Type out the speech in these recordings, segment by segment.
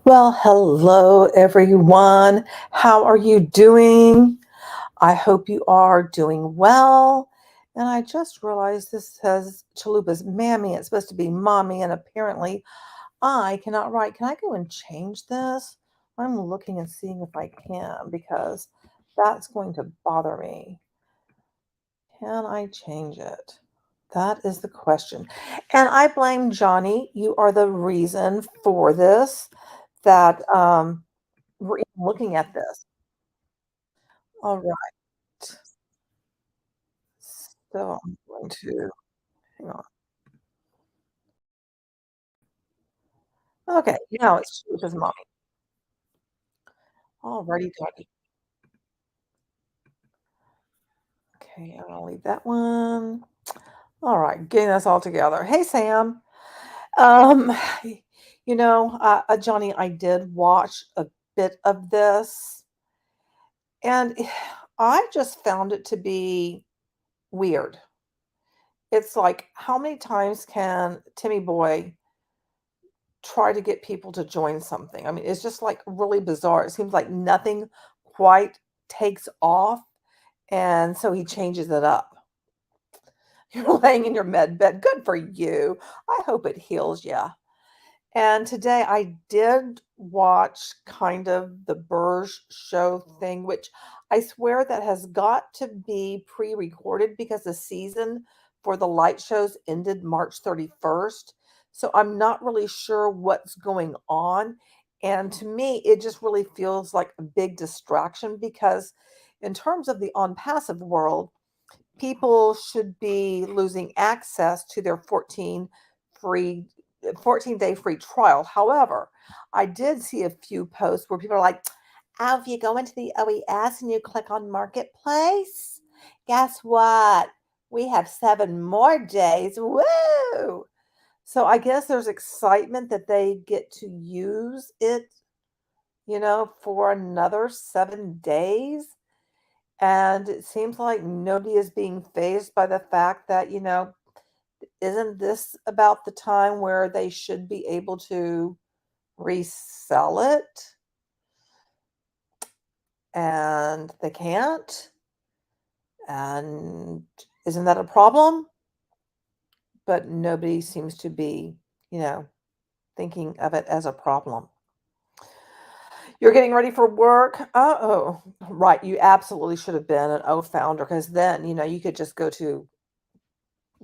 Well, hello everyone. How are you doing? I hope you are doing well. And I just realized this says Chalupa's mammy. It's supposed to be mommy, and apparently I cannot write. Can I go and change this? I'm looking and seeing if I can because that's going to bother me. Can I change it? That is the question. And I blame Johnny. You are the reason for this, that we're even looking at this. All right. So I'm going to hang on. Okay, now it's Chalupa's mommy. Alrighty, righty. Okay, I'm gonna leave that one. All right, getting us all together. Hey, Sam. Um, Johnny, I did watch a bit of this, and I just found it to be weird. It's like, how many times can Timmy Boy try to get people to join something? I mean, it's just like really bizarre. It seems like nothing quite takes off, and so he changes it up. You're laying in your med bed. Good for you. I hope it heals you. And today I did watch kind of the Burge show thing, which I swear that has got to be pre-recorded because the season for the light shows ended March 31st. So I'm not really sure what's going on. And to me, it just really feels like a big distraction because in terms of the on passive world, people should be losing access to their free 14-day free trial. However, I did see a few posts where people are like, oh, if you go into the OES and you click on Marketplace, guess what? We have 7 more days. Woo! So I guess there's excitement that they get to use it, for another 7 days. And it seems like nobody is being fazed by the fact that, isn't this about the time where they should be able to resell it? And they can't. And isn't that a problem? But nobody seems to be, thinking of it as a problem. You're getting ready for work. Oh, right. You absolutely should have been an O founder because then, you could just go to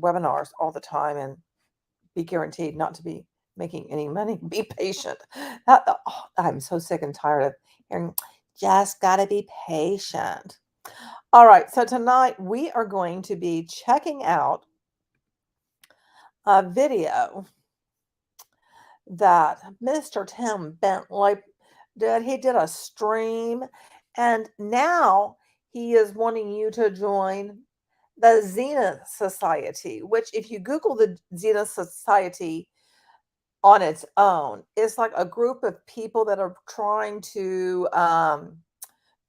webinars all the time and be guaranteed not to be making any money. Be patient. I'm so sick and tired of hearing, just got to be patient. All right. So tonight we are going to be checking out a video that Mr. Tim Bentley did. He did a stream, and now he is wanting you to join the Zenith Society, which if you Google the Zenith Society on its own, it's like a group of people that are trying to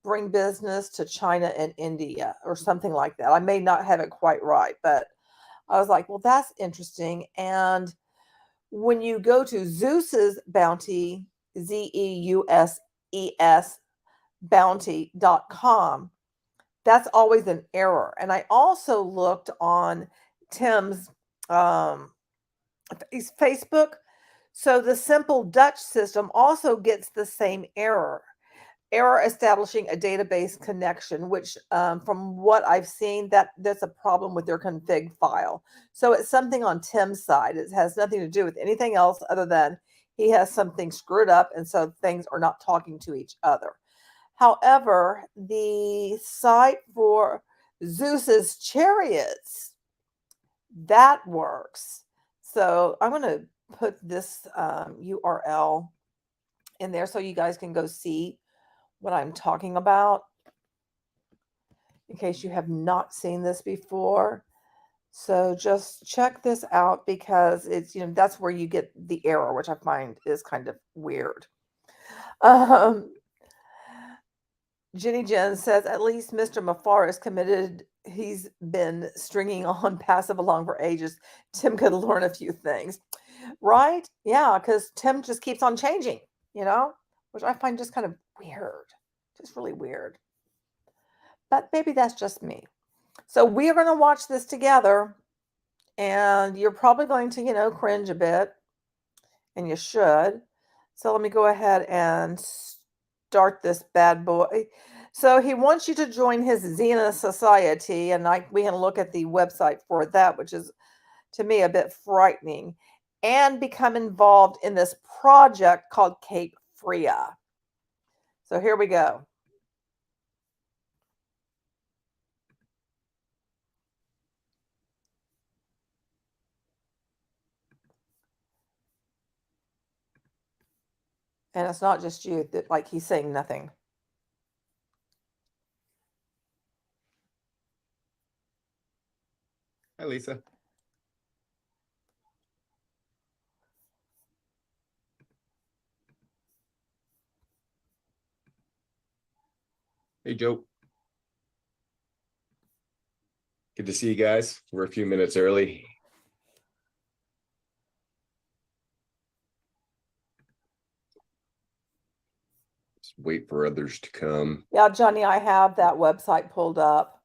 bring business to China and India or something like that. I may not have it quite right, but I was like, well, that's interesting. And when you go to Zeus's Bounty, Zeus bounty.com, that's always an error. And I also looked on Tim's Facebook. So the simple Dutch system also gets the same error. Error establishing a database connection, which from what I've seen, that's a problem with their config file. So it's something on Tim's side. It has nothing to do with anything else other than he has something screwed up, and so things are not talking to each other. However, the site for Zeus's chariots, that works. So I'm going to put this URL in there so you guys can go see what I'm talking about in case you have not seen this before. So just check this out because it's, that's where you get the error, which I find is kind of weird. Jenny Jen says, at least Mr. Mafar is committed. He's been stringing on passive along for ages. Tim could learn a few things. Right? Yeah, because Tim just keeps on changing. you know, which I find just kind of weird, just really weird. But maybe that's just me. So we are going to watch this together, and you're probably going to, cringe a bit, and you should. So let me go ahead and start this bad boy. So he wants you to join his Zenith Society, and we can look at the website for that, which is, to me, a bit frightening, and become involved in this project called Cape Freya. So here we go. And it's not just you, that like he's saying nothing. Hi, Lisa. Hey, Joe. Good to see you guys. We're a few minutes early. Just wait for others to come. Yeah, Johnny, I have that website pulled up.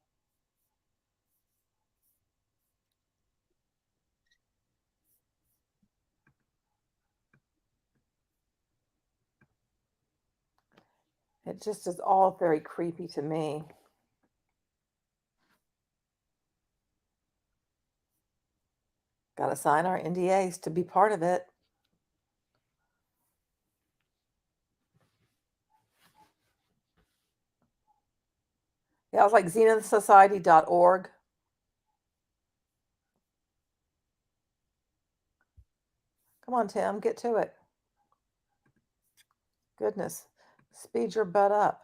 It just is all very creepy to me. Got to sign our NDAs to be part of it. Yeah, it's like zenithsociety.org. Come on, Tim, get to it. Goodness, speed your butt up.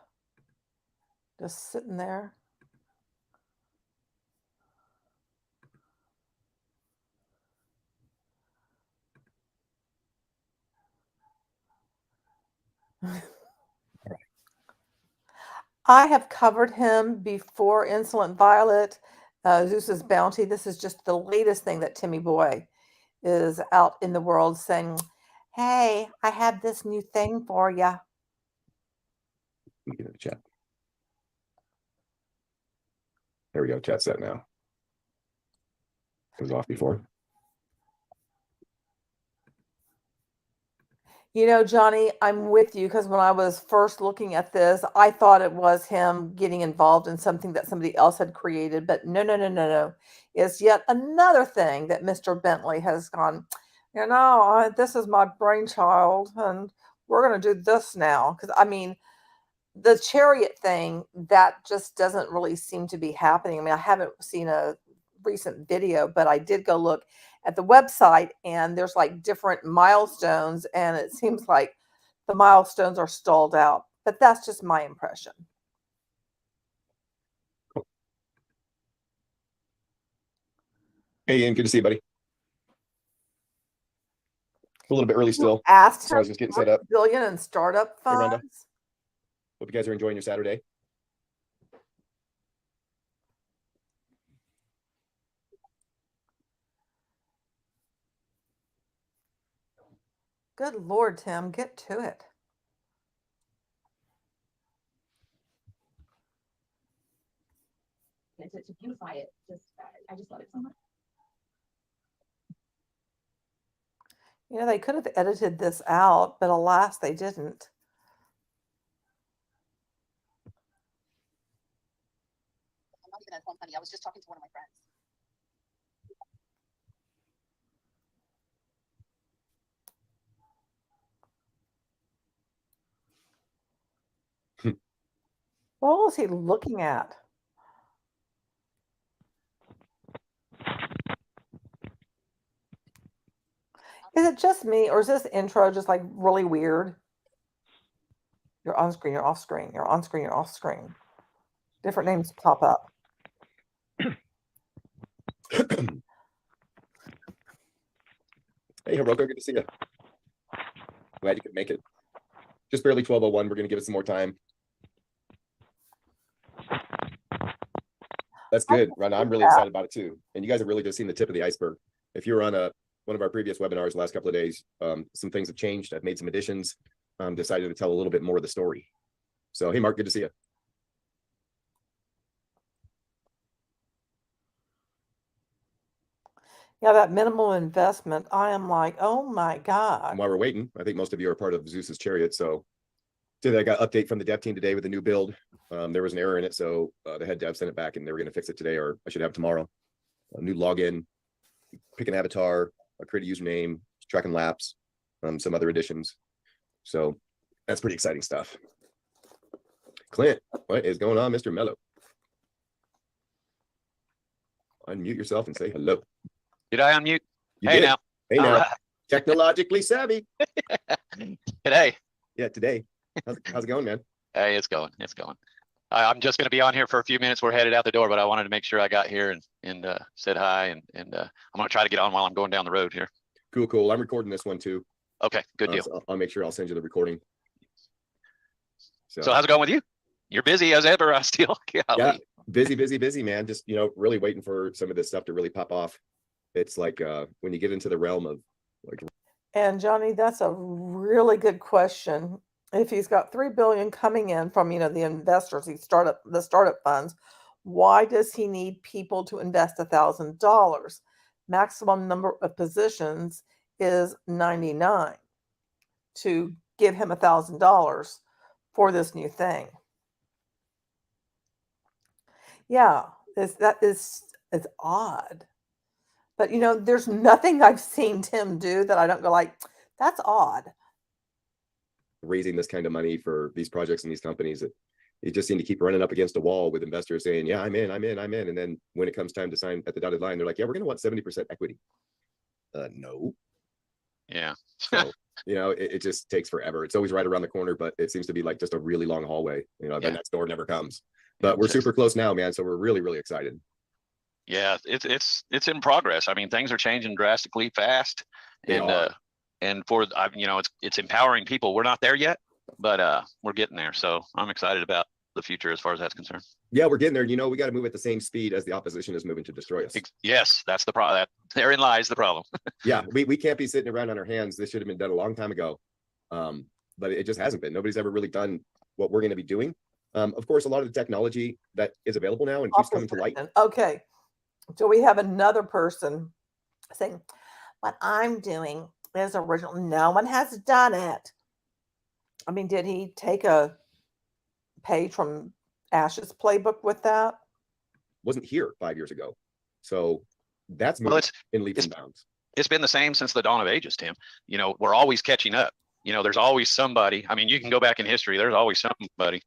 Just sitting there. I have covered him before. Insolent Violet, Zeus's Bounty. This is just the latest thing that Timmy Boy is out in the world saying, hey, I have this new thing for you. Let me get in the chat. There we go. Chat set now. It was off before. You know, Johnny, I'm with you, because when I was first looking at this, I thought it was him getting involved in something that somebody else had created. But no. It's yet another thing that Mr. Bentley has gone, this is my brainchild, and we're going to do this now. Because, I mean, the chariot thing, that just doesn't really seem to be happening. I mean, I haven't seen a recent video, but I did go look at the website, and there's like different milestones, and it seems like the milestones are stalled out. But that's just my impression. Hey, Ian, good to see you, buddy. A little bit early still. Asked So I was just getting set up. Billion and startup Hey, Rhonda. funds. Hope you guys are enjoying your Saturday. Good Lord, Tim, get to it. To beautify it, I just love it so much. You know, they could have edited this out, but alas, they didn't. I'm not even at home, honey. I was just talking to one of my friends. What was he looking at? Is it just me, or is this intro just like really weird? You're on screen, you're off screen, you're on screen, you're off screen. Different names pop up. Hey, Hiroko, good to see you. Glad you could make it. Just barely 12:01. We're going to give it some more time. That's good, Rhonda. I'm really excited about it too. And you guys have really just seen the tip of the iceberg. If you were on one of our previous webinars the last couple of days, some things have changed. I've made some additions. decided to tell a little bit more of the story. So, hey, Mark, good to see you. Yeah, that minimal investment, I am like, oh my God. And while we're waiting, I think most of you are part of Zeus's chariot. So today I got an update from the dev team today with a new build. There was an error in it. So the head dev sent it back and they were going to fix it today, or I should have tomorrow. A new login, pick an avatar, create a username, track and lapse, some other additions. So that's pretty exciting stuff. Clint, what is going on, Mr. Mello? Unmute yourself and say hello. Did I unmute? You Hey did. now. Hey All now. right. Technologically savvy. Today. Yeah, today. How's it going, man? Hey, it's going. It's going. I'm just going to be on here for a few minutes. We're headed out the door, but I wanted to make sure I got here and said hi. And I'm going to try to get on while I'm going down the road here. Cool, cool. I'm recording this one too. Okay, good deal. So I'll make sure I'll send you the recording. So how's it going with you? You're busy as ever. I still. Yeah, busy, man. Just, really waiting for some of this stuff to really pop off. It's like when you get into the realm of like. And Johnny, that's a really good question. If he's got $3 billion coming in from, the investors, the startup funds, why does he need people to invest $1,000? Maximum number of positions is 99 to give him $1,000 for this new thing. Yeah, it's odd. But, there's nothing I've seen Tim do that I don't go like, that's odd. Raising this kind of money for these projects and these companies, you just seem to keep running up against a wall with investors saying, yeah, I'm in. And then when it comes time to sign at the dotted line, they're like, yeah, we're going to want 70% equity. No. Yeah. So, it just takes forever. It's always right around the corner, but it seems to be like just a really long hallway. Then that door never comes. But we're super close now, man. So we're really, really excited. Yeah, it's in progress. I mean, things are changing drastically fast, and for it's empowering people. We're not there yet, but we're getting there. So I'm excited about the future as far as that's concerned. Yeah, we're getting there. We got to move at the same speed as the opposition is moving to destroy us. Yes, that's the problem. Therein lies the problem. Yeah, we can't be sitting around on our hands. This should have been done a long time ago, but it just hasn't been. Nobody's ever really done what we're going to be doing. Of course, a lot of the technology that is available now and keeps coming to light. Okay. So we have another person saying, what I'm doing is original. No one has done it. I mean, did he take a page from Ash's playbook with that? Wasn't here 5 years ago. So that's moving in leaps and bounds. It's been the same since the dawn of ages, Tim. We're always catching up. There's always somebody. I mean, you can go back in history. There's always somebody.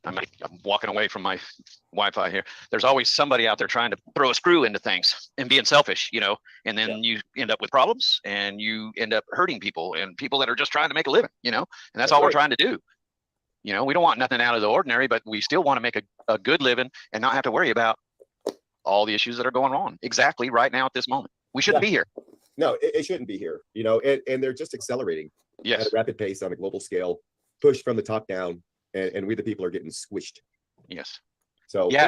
I'm walking away from my Wi-Fi here. There's always somebody out there trying to throw a screw into things and being selfish, and then you end up with problems and you end up hurting people and people that are just trying to make a living, and that's all we're trying to do. We don't want nothing out of the ordinary, but we still want to make a good living and not have to worry about all the issues that are going on exactly right now at this moment. We shouldn't be here. No, it shouldn't be here, and they're just accelerating at a rapid pace on a global scale, push from the top down. And we, the people, are getting squished. Yes. So yeah,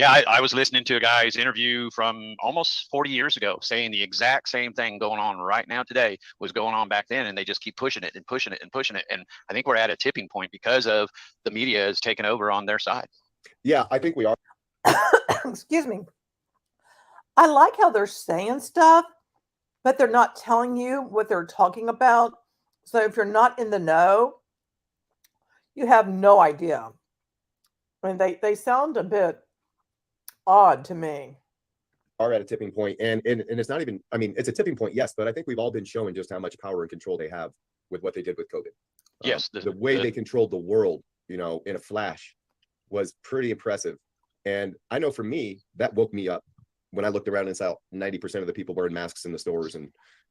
I was listening to a guy's interview from almost 40 years ago saying the exact same thing going on right now today was going on back then, and they just keep pushing it and pushing it and pushing it. And I think we're at a tipping point because of the media is taking over on their side. Yeah, I think we are. Excuse me. I like how they're saying stuff, but they're not telling you what they're talking about. So if you're not in the know, you have no idea. I mean, they sound a bit odd to me. Are at a tipping point, and it's not even. I mean, it's a tipping point, yes, but I think we've all been showing just how much power and control they have with what they did with COVID. Yes, the way they controlled the world, in a flash, was pretty impressive. And I know for me, that woke me up when I looked around and saw 90% of the people wearing masks in the stores and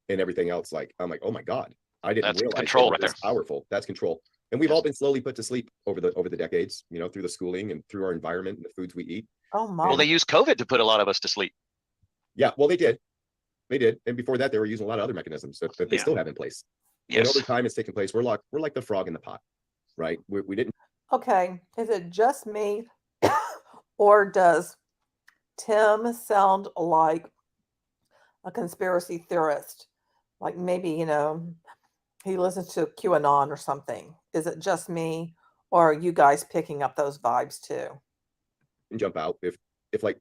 everything else. Like, I'm like, oh my God, I didn't realize control right there. Powerful. That's control. And we've all been slowly put to sleep over the decades, through the schooling and through our environment and the foods we eat. Oh my! Well, they used COVID to put a lot of us to sleep. Yeah, well, they did. And before that, they were using a lot of other mechanisms that they still have in place. Yes. And over time, it's taken place. We're like the frog in the pot, right? We didn't. Okay, is it just me, or does Tim sound like a conspiracy theorist? Like maybe he listens to QAnon or something. Is it just me, or are you guys picking up those vibes too? And jump out. If like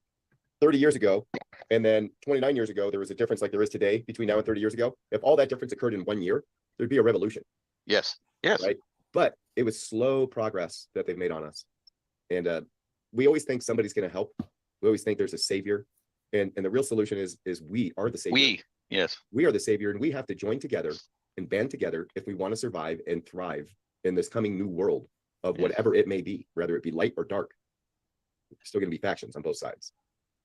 30 years ago and then 29 years ago, there was a difference like there is today between now and 30 years ago. If all that difference occurred in 1 year, there'd be a revolution. Yes. Yes. Right. But it was slow progress that they've made on us. And we always think somebody's going to help. We always think there's a savior. And the real solution is we are the savior. Yes. We are the savior, and we have to join together and band together if we want to survive and thrive in this coming new world of whatever it may be, whether it be light or dark. There's still going to be factions on both sides.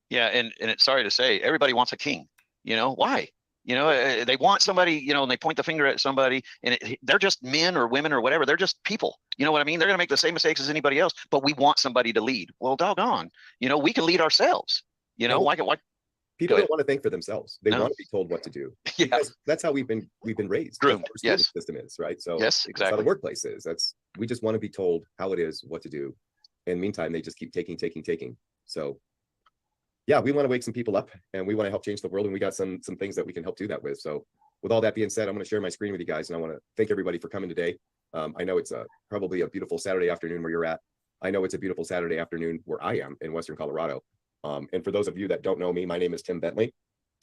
Yeah. And it's sorry to say, everybody wants a king. You know, why? You know, they want somebody, you know, and they point the finger at somebody, and they're just men or women or whatever. They're just people. You know what I mean? They're going to make the same mistakes as anybody else, but we want somebody to lead. Well, doggone, you know, we can lead ourselves. You know, why? People don't want to think for themselves. They No. want to be told what to do. Yeah. Because that's how we've been raised. Groomed. That's how our school system is, right? So Yes, that's how exactly. the workplace is. We just want to be told how it is, what to do. And meantime, they just keep taking. So yeah, we want to wake some people up, and we want to help change the world. And we got some things that we can help do that with. So with all that being said, I'm going to share my screen with you guys, and I want to thank everybody for coming today. I know it's probably a beautiful Saturday afternoon where you're at. I know it's a beautiful Saturday afternoon where I am in Western Colorado. And for those of you that don't know me, my name is Tim Bentley.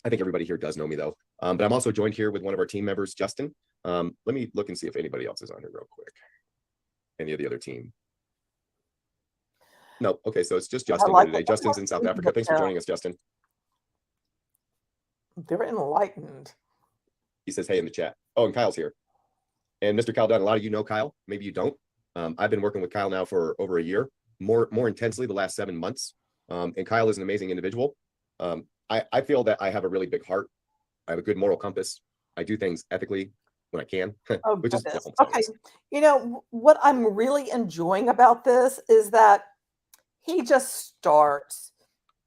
I think everybody here does know me though. But I'm also joined here with one of our team members, Justin. Let me look and see if anybody else is on here real quick. Any of the other team? No. Okay, so it's just Justin here today. Justin's in South Africa. Thanks for joining us, Justin. They're enlightened. He says, hey, in the chat. Oh, and Kyle's here. And Mr. Kyle Dunn, a lot of you know Kyle. Maybe you don't. I've been working with Kyle now for over a year, more intensely the last 7 months. And Kyle is an amazing individual. I feel that I have a really big heart. I have a good moral compass. I do things ethically when I can, Oh, which is goodness. Okay. You know, what I'm really enjoying about this is that he just starts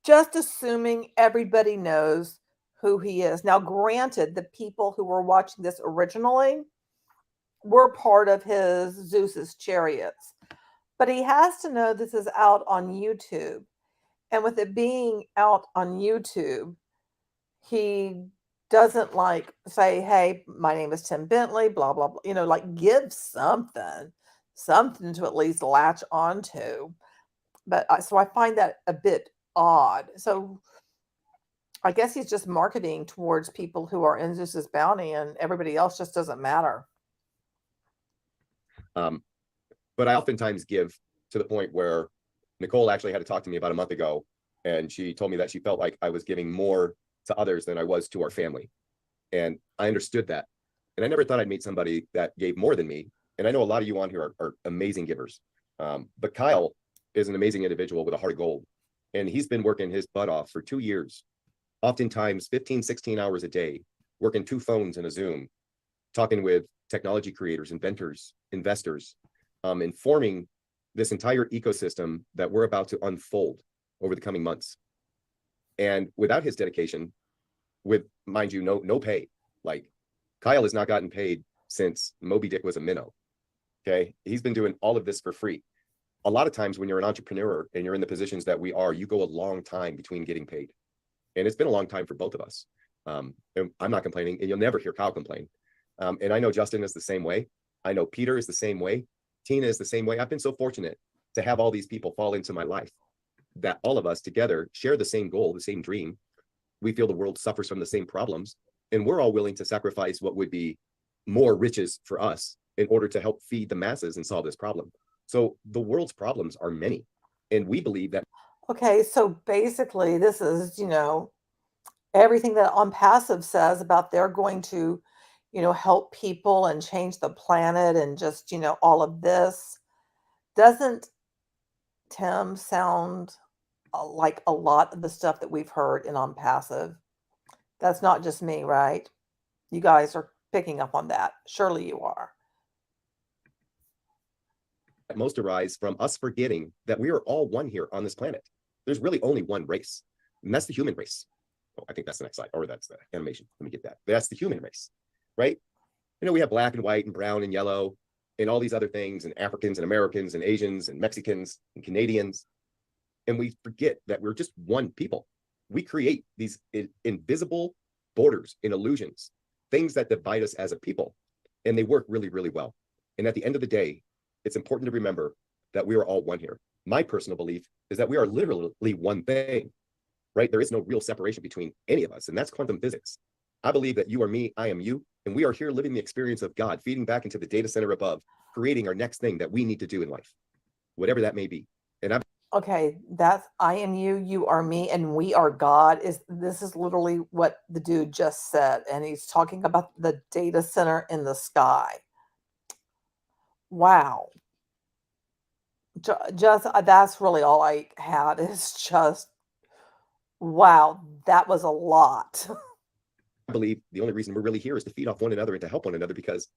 just assuming everybody knows who he is. Now, granted, the people who were watching this originally were part of his Zeus's chariots, but he has to know this is out on YouTube. And with it being out on YouTube, he doesn't like say, hey, my name is Tim Bentley, blah, blah, blah, you know, like give something to at least latch onto. But so I find that a bit odd. So I guess he's just marketing towards people who are in Zeus's bounty, and everybody else just doesn't matter. But I oftentimes give to the point where Nicole actually had to talk to me about a month ago, and she told me that she felt like I was giving more to others than I was to our family. And I understood that. And I never thought I'd meet somebody that gave more than me. And I know a lot of you on here are amazing givers. But Kyle is an amazing individual with a heart of gold. And he's been working his butt off for 2 years, oftentimes 15, 16 hours a day, working 2 phones and a Zoom, talking with technology creators, inventors, investors, informing this entire ecosystem that we're about to unfold over the coming months. And without his dedication, with, mind you, no pay, like Kyle has not gotten paid since Moby Dick was a minnow. Okay. He's been doing all of this for free. A lot of times when you're an entrepreneur and you're in the positions that we are, you go a long time between getting paid. And it's been a long time for both of us. And I'm not complaining, and you'll never hear Kyle complain. And I know Justin is the same way. I know Peter is the same way. Tina is the same way. I've been so fortunate to have all these people fall into my life, that all of us together share the same goal, the same dream. We feel the world suffers from the same problems, and we're all willing to sacrifice what would be more riches for us in order to help feed the masses and solve this problem. So the world's problems are many, and we believe that. Okay, so basically this is, you know, everything that On Passive says about they're going to, you know, help people and change the planet and just, you know, all of this. Doesn't Tim sound like a lot of the stuff that we've heard in On Passive? That's not just me, right? You guys are picking up on that. Surely you are. Most arise from us forgetting that we are all one here on this planet. There's really only one race, and that's the human race. Oh, I think that's the next slide, or that's the animation. Let me get that. That's the human race, right? You know, we have black and white and brown and yellow and all these other things, and Africans and Americans and Asians and Mexicans and Canadians. And we forget that we're just one people. We create these invisible borders and illusions, things that divide us as a people. and they work really, really well. And at the end of the day, it's important to remember that we are all one here. My personal belief is that we are literally one thing, right? There is no real separation between any of us, and that's quantum physics. I believe that you are me, I am you, and we are here living the experience of God, feeding back into the data center above, creating our next thing that we need to do in life, whatever that may be. And Okay, that's I am you, you are me, and we are God. This is literally what the dude just said, and he's talking about the data center in the sky. Wow. Just that's really all I had is just wow, that was a lot. I believe the only reason we're really here is to feed off one another and to help one another, because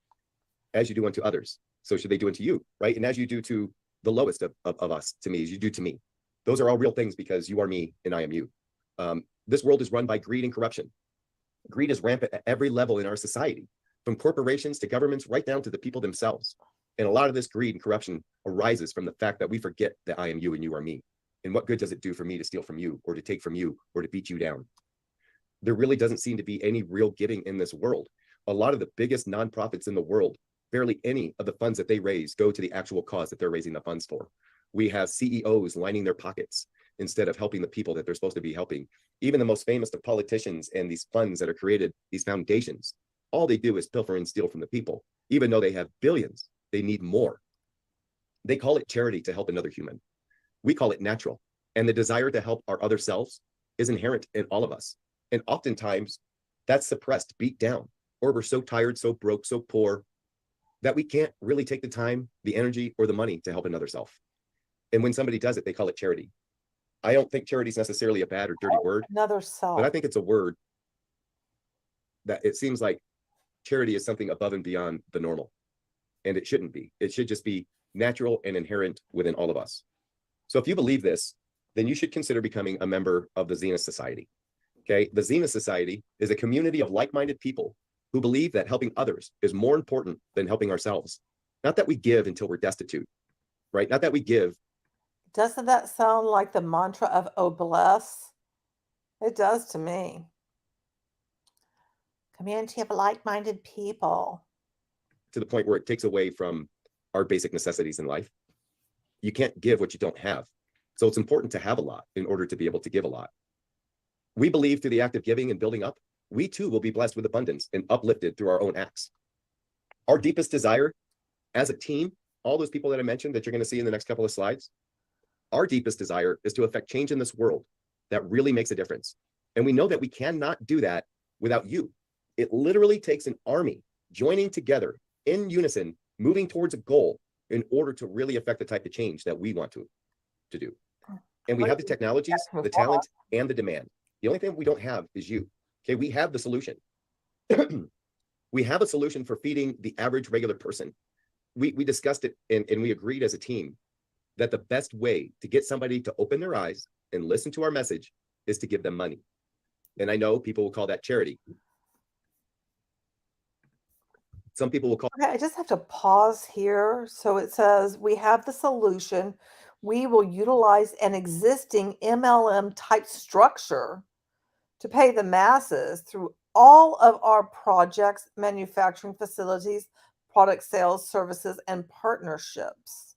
as you do unto others, so should they do unto you, right? And as you do to the lowest of us, to me, as you do to me. Those are all real things, because you are me and I am you. This world is run by greed and corruption. Greed is rampant at every level in our society, from corporations to governments, right down to the people themselves. And a lot of this greed and corruption arises from the fact that we forget that I am you and you are me. And what good does it do for me to steal from you, or to take from you, or to beat you down? There really doesn't seem to be any real giving in this world. A lot of the biggest nonprofits in the world, barely any of the funds that they raise go to the actual cause that they're raising the funds for. We have CEOs lining their pockets instead of helping the people that they're supposed to be helping. Even the most famous of politicians and these funds that are created, these foundations, all they do is pilfer and steal from the people. Even though they have billions, they need more. They call it charity to help another human. We call it natural. And the desire to help our other selves is inherent in all of us. And oftentimes that's suppressed, beat down, or we're so tired, so broke, so poor that we can't really take the time, the energy, or the money to help another self. And when somebody does it, they call it charity. I don't think charity is necessarily a bad or dirty word, Another self. but I think it's a word that it seems like charity is something above and beyond the normal. And it shouldn't be. It should just be natural and inherent within all of us. So if you believe this, then you should consider becoming a member of the Zenith Society. Okay, the Zenith Society is a community of like-minded people who believe that helping others is more important than helping ourselves. Not that we give until we're destitute, right? Not that we give. Doesn't that sound like the mantra of "Oh bless"? It does to me. Community of like-minded people. To the point where it takes away from our basic necessities in life. You can't give what you don't have. So it's important to have a lot in order to be able to give a lot. We believe through the act of giving and building up, we too will be blessed with abundance and uplifted through our own acts. Our deepest desire as a team, all those people that I mentioned that you're going to see in the next couple of slides, our deepest desire is to affect change in this world that really makes a difference. And we know that we cannot do that without you. It literally takes an army joining together in unison, moving towards a goal in order to really affect the type of change that we want to do. And we have the technologies, the talent, and the demand. The only thing we don't have is you. Okay, we have the solution. We have a solution for feeding the average regular person. We discussed it and we agreed as a team that the best way to get somebody to open their eyes and listen to our message is to give them money. And I know people will call that charity. Some people will call. Okay, I just have to pause here. So it says we have the solution. We will utilize an existing MLM type structure to pay the masses through all of our projects, manufacturing facilities, product sales, services, and partnerships.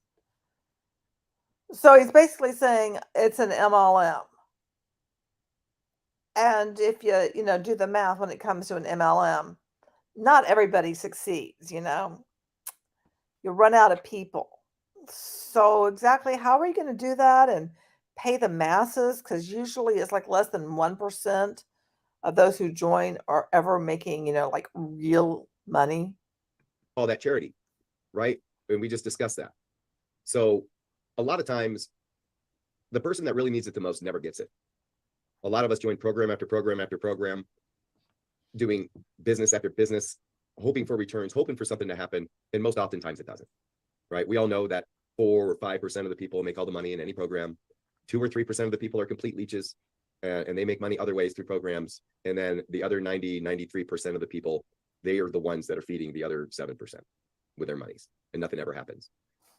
So he's basically saying it's an MLM. And if you do the math when it comes to an MLM, not everybody succeeds, you run out of people. So exactly how are you going to do that and pay the masses? Because usually it's like less than 1% of those who join are ever making, like real money. All that charity, right? And we just discussed that. So a lot of times the person that really needs it the most never gets it. A lot of us join program after program after program, doing business after business, hoping for returns, hoping for something to happen. And most oftentimes it doesn't, right? We all know that 4 or 5% of the people make all the money in any program. 2 or 3% of the people are complete leeches and they make money other ways through programs. And then the other 93% of the people, they are the ones that are feeding the other 7% with their monies and nothing ever happens.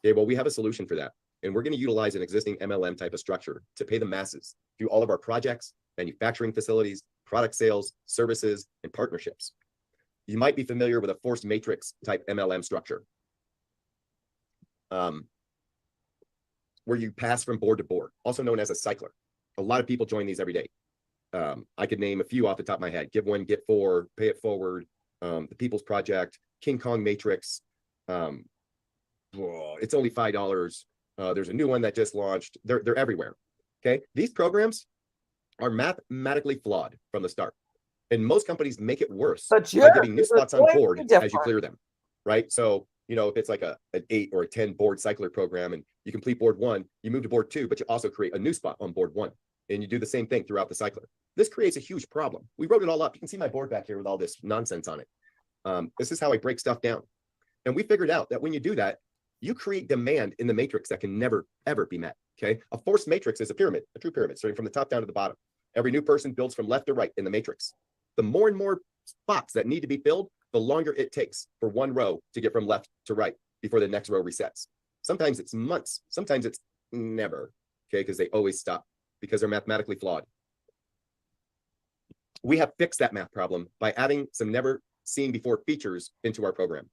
Okay, well, we have a solution for that. And we're going to utilize an existing MLM type of structure to pay the masses through all of our projects, manufacturing facilities, product sales, services, and partnerships. You might be familiar with a forced matrix type MLM structure, where you pass from board to board, also known as a cycler. A lot of people join these every day. I could name a few off the top of my head: Give One, Get Four, Pay It Forward, the People's Project, King Kong Matrix. It's only $5. There's a new one that just launched. They're everywhere. Okay, these programs are mathematically flawed from the start, and most companies make it worse by giving new spots on board as you clear them. Right, so you know, if it's like an 8 or a 10 board cycler program, and you complete board 1, you move to board 2, but you also create a new spot on board 1, and you do the same thing throughout the cycler. This creates a huge problem. We wrote it all up. You can see my board back here with all this nonsense on it. This is how I break stuff down. And we figured out that when you do that, you create demand in the matrix that can never, ever be met. Okay. A forced matrix is a pyramid, a true pyramid, starting from the top down to the bottom. Every new person builds from left to right in the matrix. The more and more spots that need to be filled, the longer it takes for one row to get from left to right before the next row resets. Sometimes it's months, sometimes it's never, okay, because they always stop because they're mathematically flawed. We have fixed that math problem by adding some never seen before features into our program.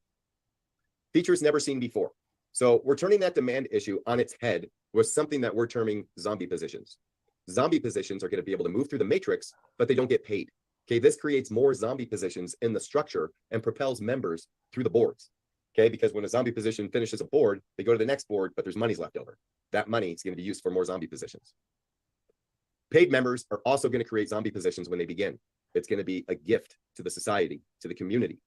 Features never seen before. So we're turning that demand issue on its head with something that we're terming zombie positions. Zombie positions are going to be able to move through the matrix, but they don't get paid. Okay, this creates more zombie positions in the structure and propels members through the boards. Okay, because when a zombie position finishes a board, they go to the next board, but there's money's left over. That money is going to be used for more zombie positions. Paid members are also going to create zombie positions when they begin. It's going to be a gift to the society, to the community,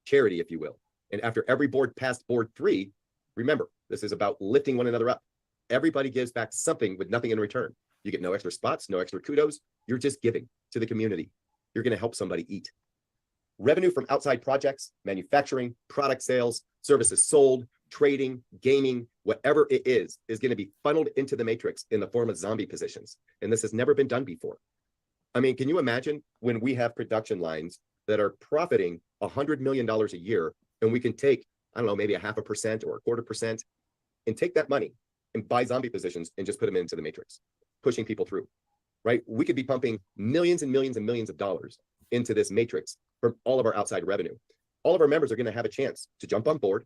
charity, if you will. And after every board past board 3, remember, this is about lifting one another up. Everybody gives back something with nothing in return. You get no extra spots, no extra kudos. You're just giving to the community. You're going to help somebody eat. Revenue from outside projects, manufacturing, product sales, services sold, trading, gaming, whatever it is going to be funneled into the matrix in the form of zombie positions. And this has never been done before. I mean, can you imagine when we have production lines that are profiting $100 million a year, and we can take, I don't know, maybe 0.5% or 0.25% and take that money and buy zombie positions and just put them into the matrix, pushing people through, right? We could be pumping millions and millions and millions of dollars into this matrix from all of our outside revenue. All of our members are going to have a chance to jump on board,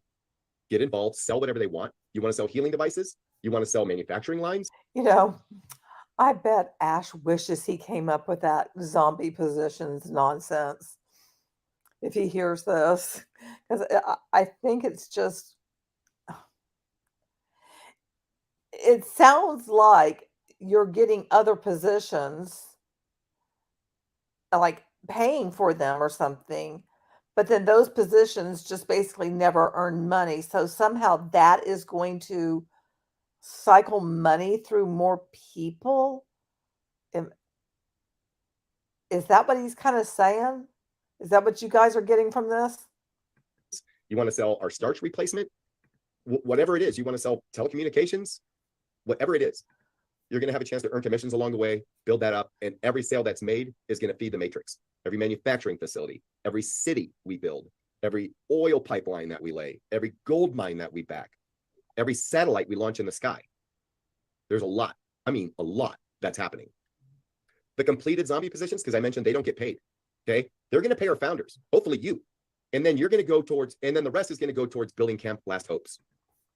get involved, sell whatever they want. You want to sell healing devices? You want to sell manufacturing lines? You know, I bet Ash wishes he came up with that zombie positions nonsense if he hears this, because I think it's just, it sounds like you're getting other positions, like paying for them or something, but then those positions just basically never earn money. So somehow that is going to cycle money through more people. Is that what he's kind of saying? Is that what you guys are getting from this? You want to sell our starch replacement? Whatever it is, you want to sell telecommunications? Whatever it is, you're going to have a chance to earn commissions along the way, build that up, and every sale that's made is going to feed the matrix. Every manufacturing facility, every city we build, every oil pipeline that we lay, every gold mine that we back, every satellite we launch in the sky. There's a lot, I mean, a lot that's happening. The completed zombie positions, because I mentioned they don't get paid, okay? They're going to pay our founders, hopefully you. And then you're going to go towards, and then the rest is going to go towards building Camp Last Hopes.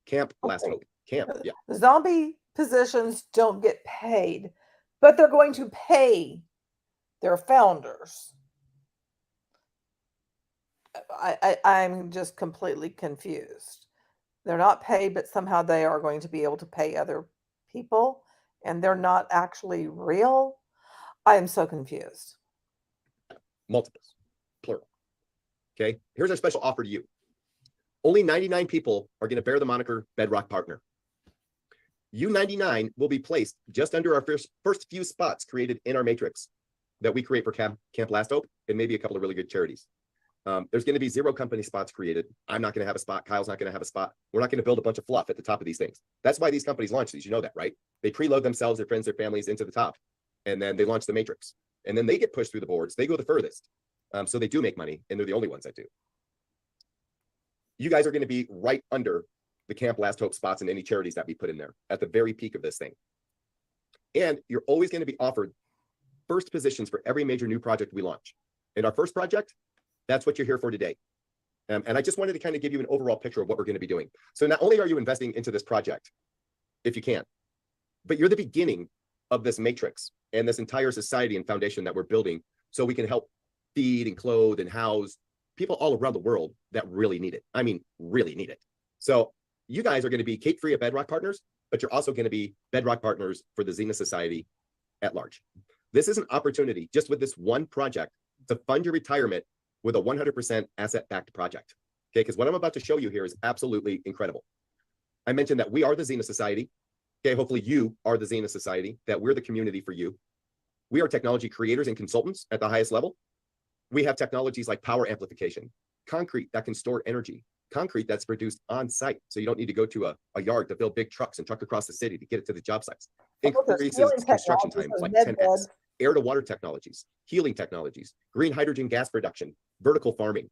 Camp Last Hope. Camp, yeah. Zombie positions don't get paid, but they're going to pay their founders. I'm just completely confused. They're not paid, but somehow they are going to be able to pay other people, and they're not actually real. I am so confused. Multiples, plural. Okay, here's our special offer to you. Only 99 people are going to bear the moniker Bedrock Partner. You 99 will be placed just under our first few spots created in our matrix that we create for Camp Last Hope and maybe a couple of really good charities. There's going to be 0 company spots created. I'm not going to have a spot. Kyle's not going to have a spot. We're not going to build a bunch of fluff at the top of these things. That's why these companies launch these. You know that, right? They preload themselves, their friends, their families into the top, and then they launch the matrix. And then they get pushed through the boards. They go the furthest. So they do make money, and they're the only ones that do. You guys are going to be right under the Camp Last Hope spots and any charities that we put in there at the very peak of this thing. And you're always going to be offered first positions for every major new project we launch. And our first project, That's what you're here for today. And I just wanted to kind of give you an overall picture of what we're going to be doing. So not only are you investing into this project, if you can, but you're the beginning of this matrix and this entire society and foundation that we're building so we can help feed and clothe and house people all around the world that really need it. I mean, really need it. So you guys are going to be Cape Free Bedrock partners, but you're also going to be Bedrock partners for the Zenith Society at large. This is an opportunity just with this one project to fund your retirement with a 100% asset-backed project. Okay, because what I'm about to show you here is absolutely incredible. I mentioned that we are the Zenith Society. Okay, hopefully you are the Zenith Society, that we're the community for you. We are technology creators and consultants at the highest level. We have technologies like power amplification, concrete that can store energy, concrete that's produced on site. So you don't need to go to a yard to build big trucks and truck across the city to get it to the job sites. Increases construction times like 10x. Air to water technologies, healing technologies, green hydrogen gas production, vertical farming,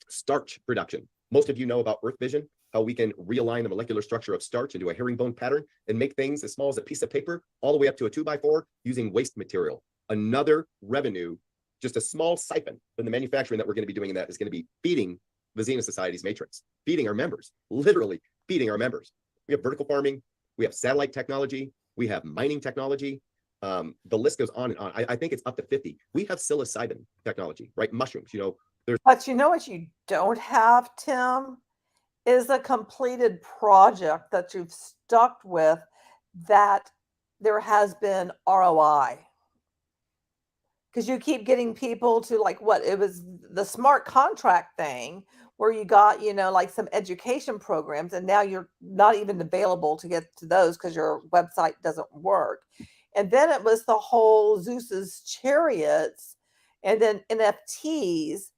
starch production. Most of you know about Earth Vision, how we can realign the molecular structure of starch into a herringbone pattern and make things as small as a piece of paper all the way up to a 2x4 using waste material. Another revenue, just a small siphon from the manufacturing that we're going to be doing in that is going to be feeding the Zenith Society's matrix, feeding our members, literally feeding our members. We have vertical farming, we have satellite technology, we have mining technology. The list goes on and on. I think it's up to 50. We have psilocybin technology, right? Mushrooms, But you know what you don't have, Tim, is a completed project that you've stuck with that there has been ROI. Because you keep getting people to it was the smart contract thing where you got, like some education programs, and now you're not even available to get to those because your website doesn't work. And then it was the whole Zeus's chariots and then NFTs.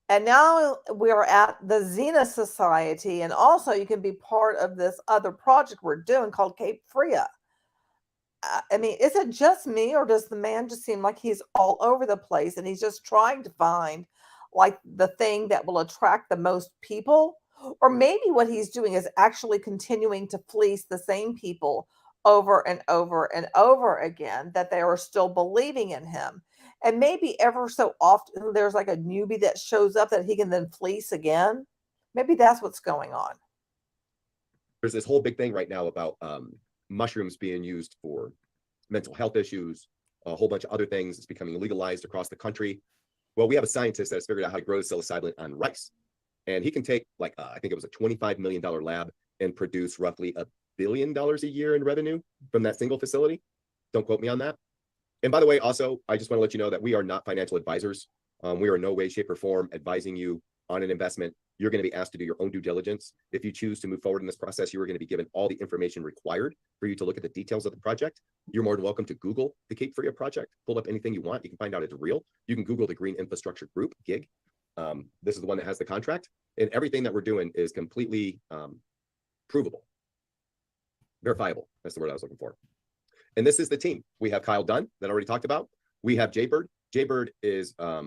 And now we're at the Zenith Society. And also you can be part of this other project we're doing called Cape Freya. I mean, is it just me, or does the man just seem like he's all over the place and he's just trying to find like the thing that will attract the most people? Or maybe what he's doing is actually continuing to fleece the same people over and over and over again, that they are still believing in him. And maybe ever so often there's like a newbie that shows up that he can then fleece again. Maybe that's what's going on. There's this whole big thing right now about mushrooms being used for mental health issues, a whole bunch of other things. It's becoming legalized across the country. Well, we have a scientist that's figured out how to grow psilocybin on rice. And he can take I think it was a $25 million lab and produce roughly $1 billion a year in revenue from that single facility. Don't quote me on that. And by the way, also, I just want to let you know that we are not financial advisors. We are in no way, shape, or form advising you on an investment. You're going to be asked to do your own due diligence. If you choose to move forward in this process, you are going to be given all the information required for you to look at the details of the project. You're more than welcome to Google the Cape Freya project, pull up anything you want. You can find out it's real. You can Google the Green Infrastructure Group, GIG. This is the one that has the contract, and everything that we're doing is completely provable, verifiable. That's the word I was looking for. And this is the team. We have Kyle Dunn that I already talked about. We have Jaybird. Jaybird is a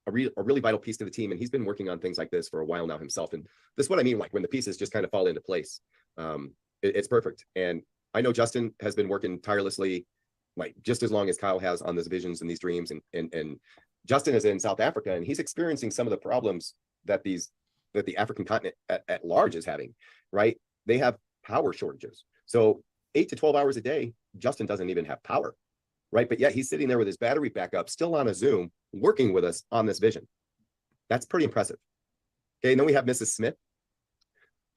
really vital piece to the team, and he's been working on things like this for a while now himself. And this is what I mean, like when the pieces just kind of fall into place. It's perfect. And I know Justin has been working tirelessly, like just as long as Kyle has on these visions and these dreams. And Justin is in South Africa, and he's experiencing some of the problems that the African continent at large is having, right? They have power shortages. So 8 to 12 hours a day, Justin doesn't even have power, right? But yet he's sitting there with his battery backup, still on a Zoom, working with us on this vision. That's pretty impressive. Okay, and then we have Mrs. Smith.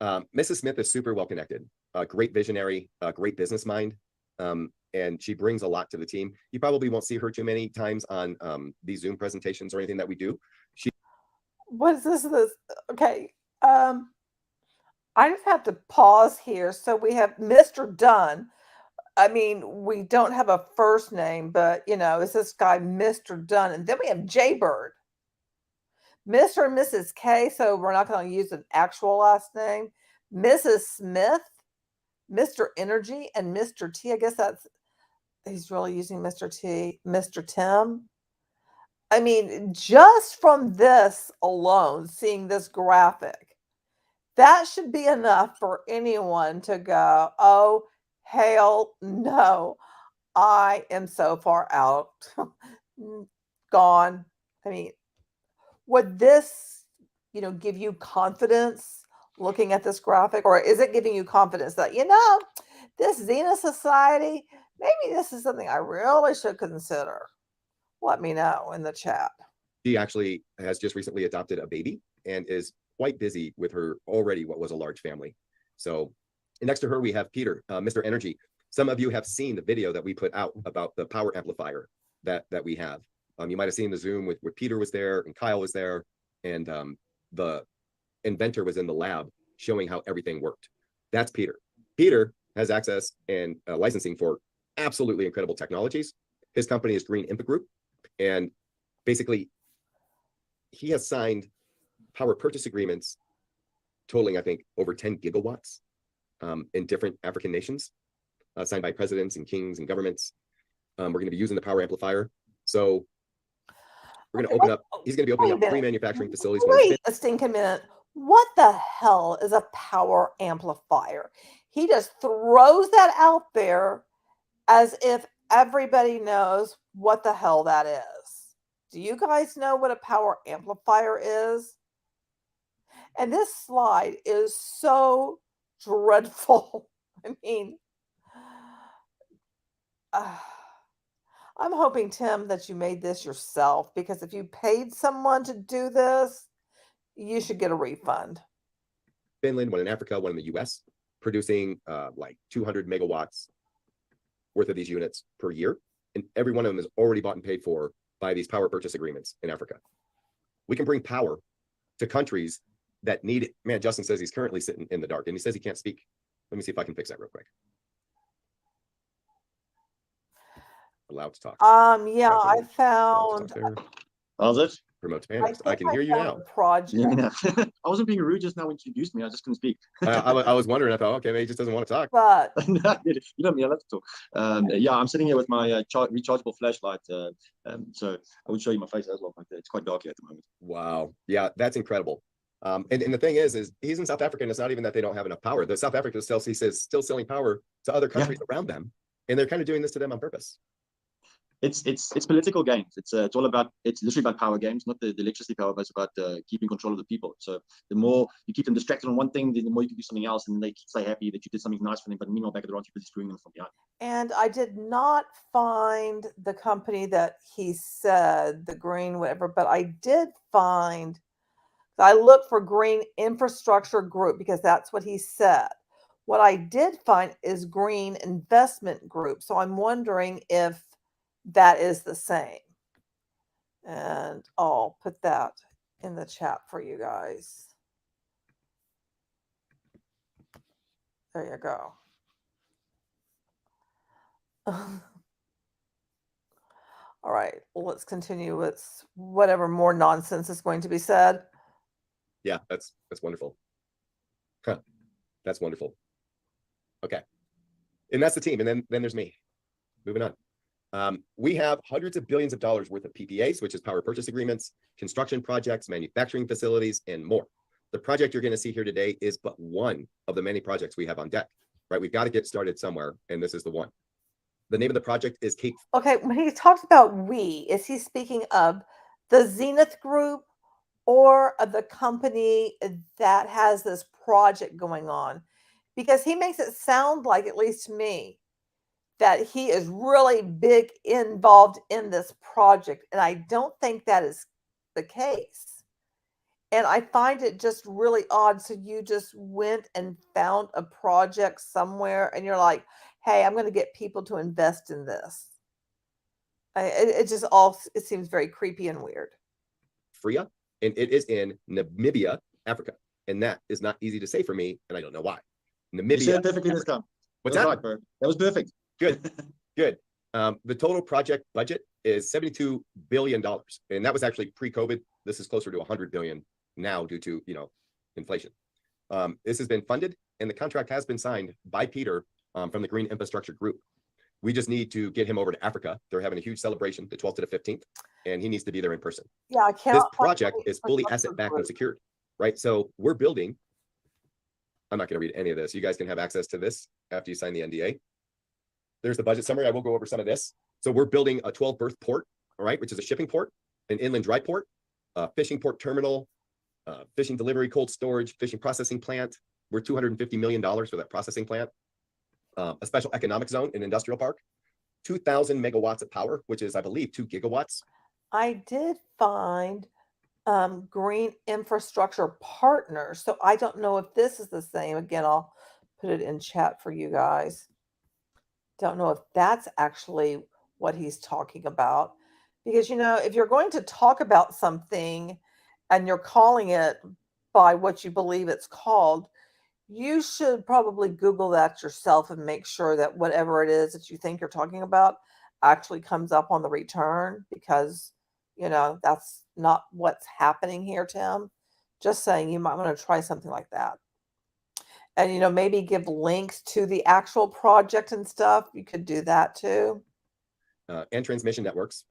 Mrs. Smith is super well connected, great visionary, great business mind, and she brings a lot to the team. You probably won't see her too many times on these Zoom presentations or anything that we do. What is this? Okay. I just have to pause here. So we have Mr. Dunn. I mean, we don't have a first name, but it's this guy, Mr. Dunn. And then we have Jaybird, Mr. and Mrs. K. So we're not going to use an actual last name. Mrs. Smith, Mr. Energy, and Mr. T. I guess he's really using Mr. T, Mr. Tim. I mean, just from this alone, seeing this graphic, that should be enough for anyone to go, oh, hell no, I am so far out, gone. I mean, would this, give you confidence looking at this graphic, or is it giving you confidence that, this Zenith society, maybe this is something I really should consider? Let me know in the chat. She actually has just recently adopted a baby and is quite busy with her already what was a large family. So next to her, we have Peter, Mr. Energy. Some of you have seen the video that we put out about the power amplifier that we have. You might have seen the Zoom where Peter was there and Kyle was there, and the inventor was in the lab showing how everything worked. That's Peter. Peter has access and licensing for absolutely incredible technologies. His company is Green Input Group, and basically he has signed power purchase agreements totaling, I think, over 10 gigawatts in different African nations, signed by presidents and kings and governments. We're going to be using the power amplifier. So we're going to open up, he's going to be opening up 3 manufacturing facilities. Wait a stinking minute. What the hell is a power amplifier? He just throws that out there as if everybody knows what the hell that is. Do you guys know what a power amplifier is? And this slide is so dreadful. I mean, I'm hoping, Tim, that you made this yourself, because if you paid someone to do this, you should get a refund. Finland, one in Africa, one in the US, producing like 200 megawatts worth of these units per year. And every one of them is already bought and paid for by these power purchase agreements in Africa. We can bring power to countries that need it. Man, Justin says he's currently sitting in the dark and he says he can't speak. Let me see if I can fix that real quick. Allowed to talk. Yeah, I found. How's it? Remote panelist. I can hear you now. Project. I wasn't being rude just now when you introduced me. I just couldn't speak. I was wondering. I thought, okay, maybe he just doesn't want to talk. But No, you know me. I love to talk. Yeah, I'm sitting here with my rechargeable flashlight. So I would show you my face as well. But it's quite dark here at the moment. Wow. Yeah, that's incredible. And the thing is he's in South Africa, and it's not even that they don't have enough power. The South Africa still, he says, still selling power to other countries around them, and they're kind of doing this to them on purpose. It's political games. It's all about, it's literally about power games, not the electricity power, but it's about keeping control of the people. So the more you keep them distracted on one thing, the more you can do something else, and they stay happy that you did something nice for them. But meanwhile, back at the round, you're screwing them from behind. And I did not find the company that he said, the green whatever, but I did find, I looked for Green Infrastructure Group because that's what he said. What I did find is Green Investment Group. So I'm wondering if that is the same. And I'll put that in the chat for you guys. There you go. All right, let's continue with whatever more nonsense is going to be said. Yeah, that's wonderful. Huh. That's wonderful. Okay. And that's the team. And then there's me. Moving on. We have hundreds of billions of dollars worth of PPAs, which is power purchase agreements, construction projects, manufacturing facilities, and more. The project you're going to see here today is but one of the many projects we have on deck, right? We've got to get started somewhere, and this is the one. The name of the project is Cape. Okay, when he talks about we, is he speaking of the Zenith Group or of the company that has this project going on? Because he makes it sound like, at least to me, that he is really big involved in this project. And I don't think that is the case. And I find it just really odd. So you just went and found a project somewhere and you're like, hey, I'm going to get people to invest in this. It just it seems very creepy and weird. Freya, and it is in Namibia, Africa. And that is not easy to say for me, and I don't know why. Namibia. You said perfectly this time. What's that? Right, bro. That was perfect. Good, good. The total project budget is $72 billion. And that was actually pre-COVID. This is closer to 100 billion now due to, inflation. This has been funded and the contract has been signed by Peter from the Green Infrastructure Group. We just need to get him over to Africa. They're having a huge celebration, the 12th to the 15th, and he needs to be there in person. Yeah, I can't. This project is fully asset-backed and secured, right? So we're building, I'm not going to read any of this. You guys can have access to this after you sign the NDA. There's the budget summary. I will go over some of this. So we're building a 12 berth port, all right, which is a shipping port, an inland dry port, fishing port terminal, fishing delivery, cold storage, fishing processing plant. We're $250 million for that processing plant. A special economic zone, an industrial park, 2,000 megawatts of power, which is, I believe, 2 gigawatts. I did find green infrastructure partners. So I don't know if this is the same. Again, I'll put it in chat for you guys. Don't know if that's actually what he's talking about. Because, you know, if you're going to talk about something and you're calling it by what you believe it's called, you should probably Google that yourself and make sure that whatever it is that you think you're talking about actually comes up on the return, because, you know, that's not what's happening here, Tim. Just saying, you might want to try something like that. And, you know, maybe give links to the actual project and stuff. You could do that too. And transmission networks,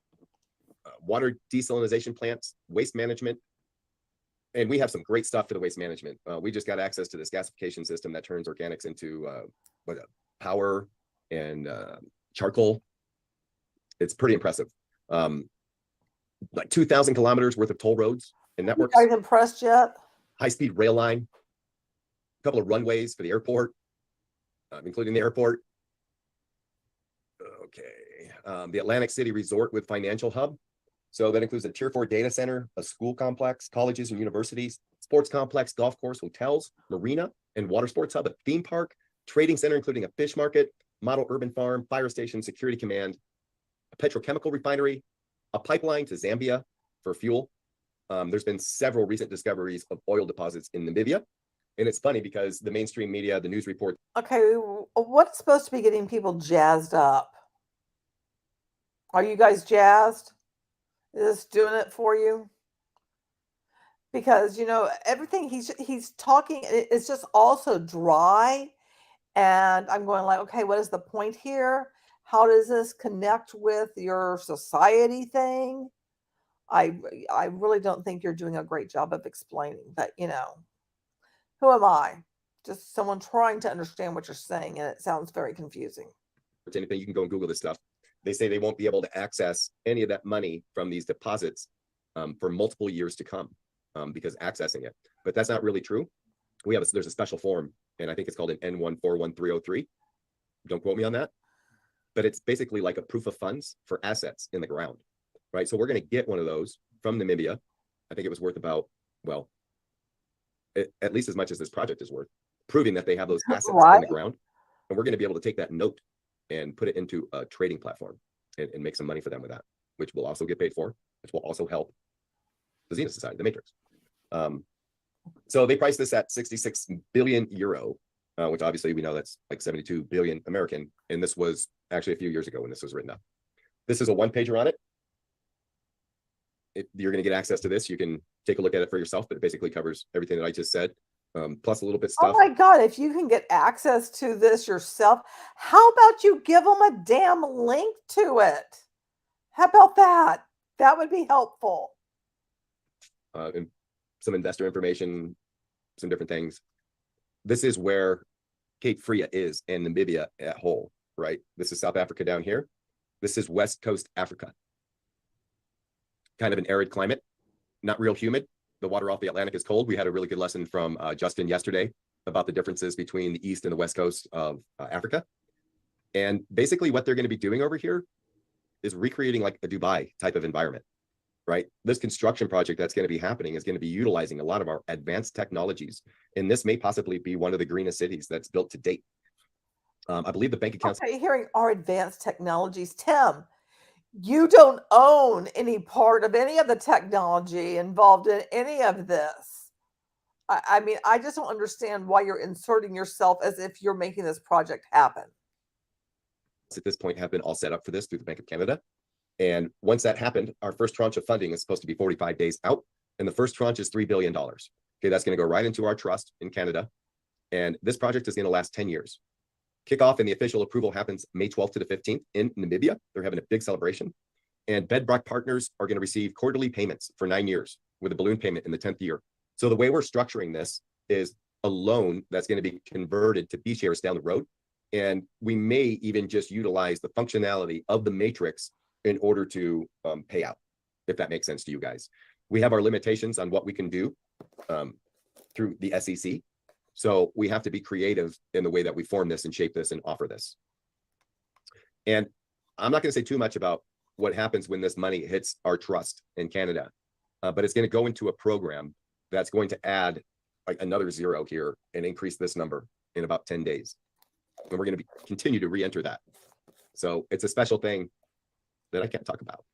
water desalination plants, waste management. And we have some great stuff for the waste management. We just got access to this gasification system that turns organics into power and charcoal. It's pretty impressive. Like 2,000 kilometers worth of toll roads and networks. Are you impressed yet? High-speed rail line, a couple of runways for the airport, including the airport. Okay, the Atlantic City Resort with financial hub. So that includes a Tier 4 data center, a school complex, colleges and universities, sports complex, golf course, hotels, marina, and water sports hub, a theme park, trading center, including a fish market, model urban farm, fire station, security command, a petrochemical refinery, a pipeline to Zambia for fuel. There's been several recent discoveries of oil deposits in Namibia. And it's funny because the mainstream media, the news report. Okay, what's supposed to be getting people jazzed up? Are you guys jazzed? Is this doing it for you? Because, you know, everything he's talking, it's just also dry. And I'm going like, okay, what is the point here? How does this connect with your society thing? I really don't think you're doing a great job of explaining, but, you know, who am I? Just someone trying to understand what you're saying, and it sounds very confusing. Anything, you can go and Google this stuff. They say they won't be able to access any of that money from these deposits for multiple years to come because accessing it. But that's not really true. There's a special form, and I think it's called an N141303. Don't quote me on that. But it's basically like a proof of funds for assets in the ground, right? So we're going to get one of those from Namibia. I think it was worth about, well, at least as much as this project is worth, proving that they have those assets in the ground. And we're going to be able to take that note and put it into a trading platform and make some money for them with that, which will also get paid for, which will also help the Zenith Society, the Matrix. So they priced this at 66 billion euro, which obviously we know that's like 72 billion American. And this was actually a few years ago when this was written up. This is a one-pager on it. You're going to get access to this. You can take a look at it for yourself, but it basically covers everything that I just said. Plus a little bit stuff. Oh my God, if you can get access to this yourself, how about you give them a damn link to it? How about that? That would be helpful. And some investor information, some different things. This is where Cape Freya is and Namibia at whole, right? This is South Africa down here. This is West Coast Africa. Kind of an arid climate, not real humid. The water off the Atlantic is cold. We had a really good lesson from Justin yesterday about the differences between the East and the West Coast of Africa. And basically what they're going to be doing over here is recreating like a Dubai type of environment, right? This construction project that's going to be happening is going to be utilizing a lot of our advanced technologies. And this may possibly be one of the greenest cities that's built to date. I believe the bank accounts. Okay, hearing our advanced technologies, Tim, you don't own any part of any of the technology involved in any of this. I mean, I just don't understand why you're inserting yourself as if you're making this project happen. At this point have been all set up for this through the Bank of Canada. And once that happened, our first tranche of funding is supposed to be 45 days out. And the first tranche is $3 billion. Okay, that's going to go right into our trust in Canada. And this project is going to last 10 years. Kickoff and the official approval happens May 12th to the 15th in Namibia. They're having a big celebration. And Bedrock partners are going to receive quarterly payments for 9 years with a balloon payment in the 10th year. So the way we're structuring this is a loan that's going to be converted to B shares down the road. And we may even just utilize the functionality of the matrix in order to pay out, if that makes sense to you guys. We have our limitations on what we can do through the SEC. So we have to be creative in the way that we form this and shape this and offer this. And I'm not going to say too much about what happens when this money hits our trust in Canada, but it's going to go into a program that's going to add like another 0 here and increase this number in about 10 days. And we're going to continue to re-enter that. So it's a special thing that I can't talk about.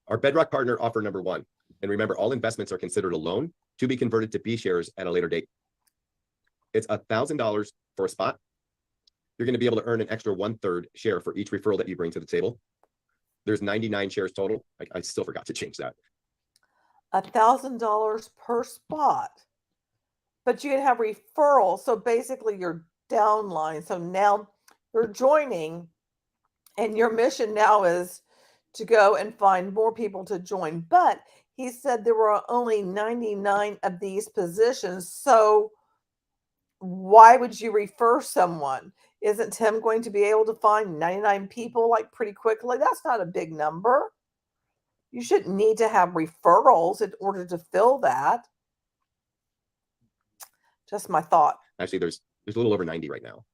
Our Bedrock partner offer number 1. And remember, all investments are considered a loan to be converted to B shares at a later date. It's $1,000 for a spot. You're going to be able to earn an extra 1/3 share for each referral that you bring to the table. There's 99 shares total. I still forgot to change that. $1,000 per spot, but you can have referrals. So basically you're downline. So now you're joining, and your mission now is to go and find more people to join. But he said there were only 99 of these positions. So why would you refer someone? Isn't Tim going to be able to find 99 people like pretty quickly? That's not a big number. You shouldn't need to have referrals in order to fill that. Just my thought. Actually, there's a little over 90 right now.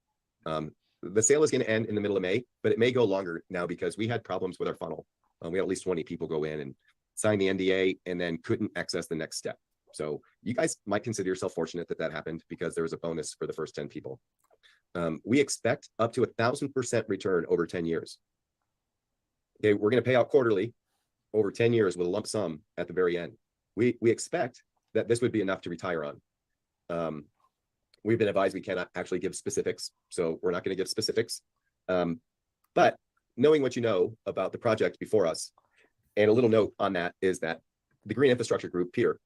The sale is going to end in the middle of May, but it may go longer now because we had problems with our funnel. We had at least 20 people go in and sign the NDA and then couldn't access the next step. So you guys might consider yourself fortunate that that happened because there was a bonus for the first 10 people. We expect up to 1,000% return over 10 years. Okay, we're going to pay out quarterly over 10 years with a lump sum at the very end. We expect that this would be enough to retire on. We've been advised we cannot actually give specifics, so we're not going to give specifics. But knowing what you know about the project before us, and a little note on that is that the Green Infrastructure Group, Peer.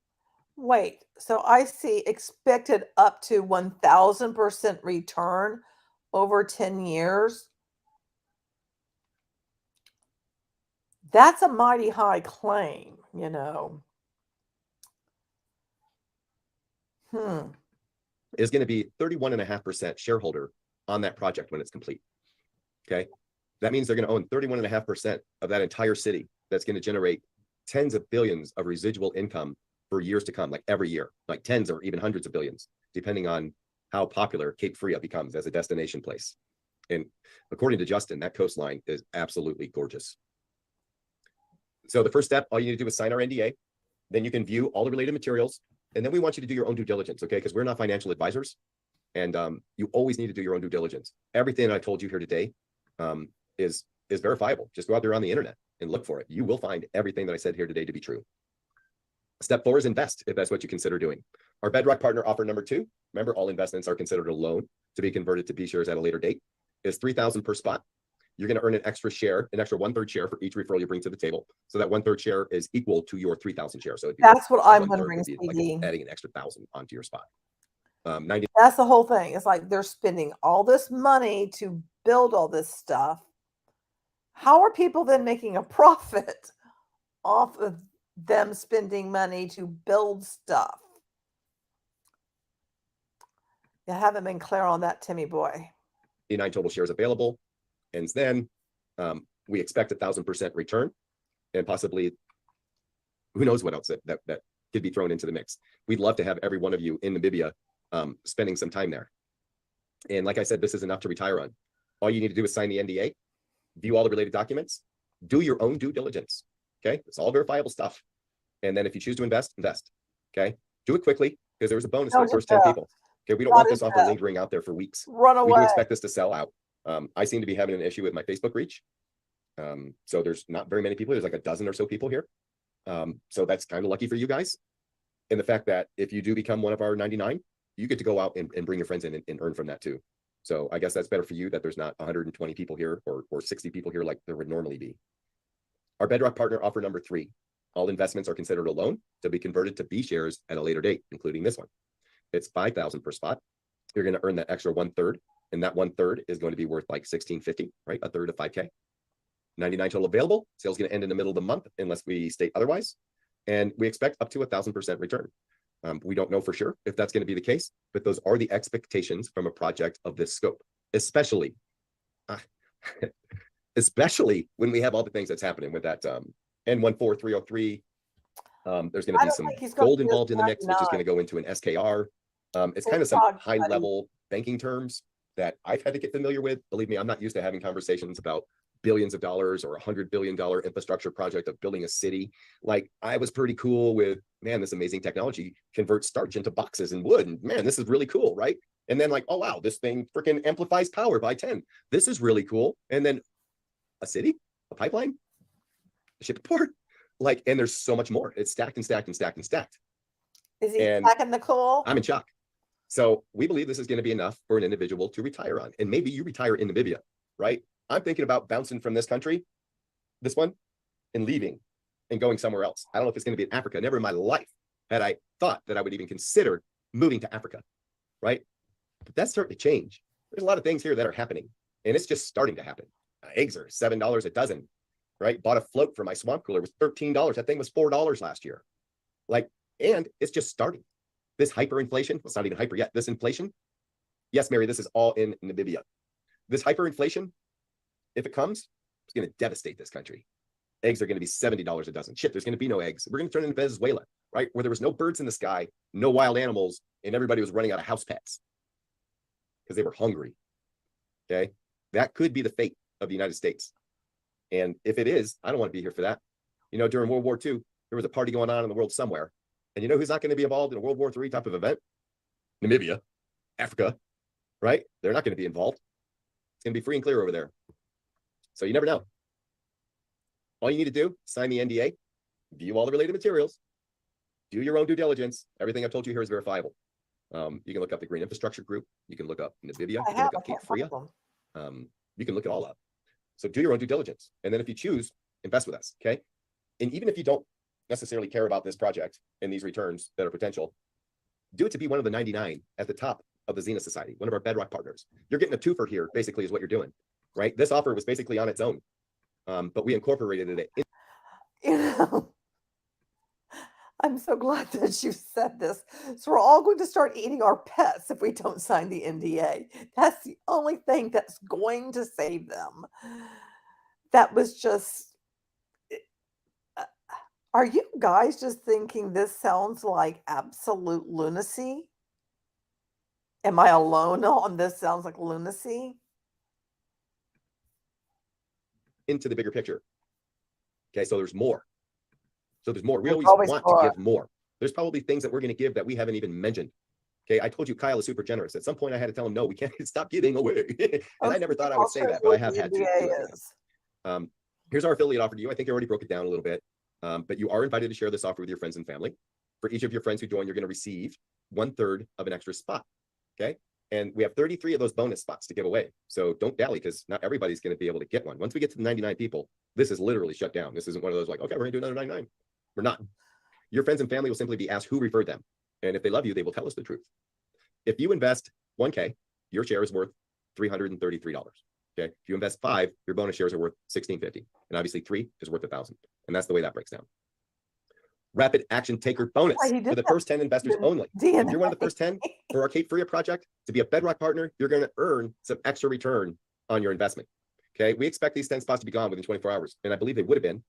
Wait, so I see expected up to 1,000% return over 10 years. That's a mighty high claim, you know. Is going to be 31.5% shareholder on that project when it's complete. Okay. That means they're going to own 31.5% of that entire city. That's going to generate tens of billions of residual income for years to come, like every year, like tens or even hundreds of billions, depending on how popular Cape Fria becomes as a destination place. And according to Justin, that coastline is absolutely gorgeous. So the first step, all you need to do is sign our NDA. Then you can view all the related materials. And then we want you to do your own due diligence, okay? Because we're not financial advisors. And you always need to do your own due diligence. Everything I told you here today is verifiable. Just go out there on the internet and look for it. You will find everything that I said here today to be true. Step 4 is invest, if that's what you consider doing. Our Bedrock partner offer number 2, remember all investments are considered a loan to be converted to B shares at a later date, is $3,000 per spot. You're going to earn an extra share, an extra 1/3 share for each referral you bring to the table. So that 1/3 share is equal to your 3,000 shares. So That's what I'm wondering, like adding an extra 1,000 onto your spot. 90. That's the whole thing. It's like they're spending all this money to build all this stuff. How are people then making a profit off of them spending money to build stuff? You haven't been clear on that, Timmy boy. 89 total shares available. And then we expect 1,000% return and possibly who knows what else that could be thrown into the mix. We'd love to have every one of you in Namibia spending some time there. And like I said, this is enough to retire on. All you need to do is sign the NDA, view all the related documents, do your own due diligence. Okay, it's all verifiable stuff. And then if you choose to invest, invest. Okay, do it quickly because there's a bonus for the first 10 people. Okay, we don't want this offer lingering out there for weeks. Run away. We do expect this to sell out. I seem to be having an issue with my Facebook reach. So there's not very many people. There's like a dozen or so people here. So that's kind of lucky for you guys. And the fact that if you do become one of our 99, you get to go out and bring your friends in and earn from that too. So I guess that's better for you that there's not 120 people here or 60 people here like there would normally be. Our Bedrock partner offer number 3. All investments are considered a loan to be converted to B shares at a later date, including this one. It's $5,000 per spot. You're going to earn that extra 1/3. And that 1/3 is going to be worth like $1,650, right? A third of $5K. 99 total available. Sale's going to end in the middle of the month unless we state otherwise. And we expect up to 1,000% return. We don't know for sure if that's going to be the case, but those are the expectations from a project of this scope, especially when we have all the things that's happening with that N14303. There's going to I be don't some think he's gonna gold be as involved in the mix, which is going to nine. go into an SKR. It's Big kind of some dog, high buddy. level banking terms that I've had to get familiar with. Believe me, I'm not used to having conversations about billions of dollars or $100 billion infrastructure project of building a city. Like, I was pretty cool with, man, this amazing technology converts starch into boxes and wood. And man, this is really cool, right? And then like, oh, wow, this thing freaking amplifies power by 10. This is really cool. And then a city, a pipeline, a ship port. Like, and there's so much more. It's stacked and stacked and stacked and stacked. Is he And back in the cool? I'm in shock. So we believe this is going to be enough for an individual to retire on. And maybe you retire in Namibia, right? I'm thinking about bouncing from this country, this one, and leaving and going somewhere else. I don't know if it's going to be in Africa. Never in my life had I thought that I would even consider moving to Africa, right? But that's starting to change. There's a lot of things here that are happening, and it's just starting to happen. Eggs are $7 a dozen, right? Bought a float for my swamp cooler. It was $13. That thing was $4 last year. Like, and it's just starting. This hyperinflation, well, it's not even hyper yet. This inflation, yes, Mary, this is all in Namibia. This hyperinflation, if it comes, it's going to devastate this country. Eggs are going to be $70 a dozen. Shit, there's going to be no eggs. We're going to turn into Venezuela, right? Where there was no birds in the sky, no wild animals, and everybody was running out of house pets because they were hungry. Okay, that could be the fate of the United States. And if it is, I don't want to be here for that. You know, during World War II, there was a party going on in the world somewhere. And you know who's not going to be involved in a World War III type of event? Namibia, Africa, right? They're not going to be involved. It's going to be free and clear over there. So you never know. All you need to do, sign the NDA, view all the related materials, do your own due diligence. Everything I've told you here is verifiable. You can look up the Green Infrastructure Group. You can look up Namibia. You can look up Cape Freya. You can look it all up. So do your own due diligence. And then if you choose, invest with us, okay? And even if you don't necessarily care about this project and these returns that are potential, do it to be one of the 99 at the top of the Zenith Society, one of our bedrock partners. You're getting a twofer here, basically, is what you're doing, right? This offer was basically on its own, but we incorporated it. You know, I'm so glad that you said this. So we're all going to start eating our pets if we don't sign the NDA. That's the only thing that's going to save them. That was just. Are you guys just thinking this sounds like absolute lunacy? Am I alone on this sounds like lunacy? Into the bigger picture. Okay, so there's more. So there's more. We There's always always want more. to give more. There's probably things that we're going to give that we haven't even mentioned. Okay, I told you Kyle is super generous. At some point, I had to tell him, no, we can't stop giving away. And I never thought I would say that, but I have had to. Here's our affiliate offer to you. I think I already broke it down a little bit, but you are invited to share this offer with your friends and family. For each of your friends who join, you're going to receive 1/3 of an extra spot. Okay, and we have 33 of those bonus spots to give away. So don't dally, because not everybody's going to be able to get one. Once we get to the 99 people, this is literally shut down. This isn't one of those like, okay, we're going to do another 99. We're not. Your friends and family will simply be asked who referred them. And if they love you, they will tell us the truth. If you invest $1K, your share is worth $333. Okay. If you invest 5, your bonus shares are worth $1,650. And obviously 3 is worth $1,000. And that's the way that breaks down. Rapid action taker bonus for the first 10 investors only. If you're one of the first 10 for our Cape Freya project, to be a bedrock partner, you're going to earn some extra return on your investment. Okay. We expect these 10 spots to be gone within 24 hours. And I believe they would have been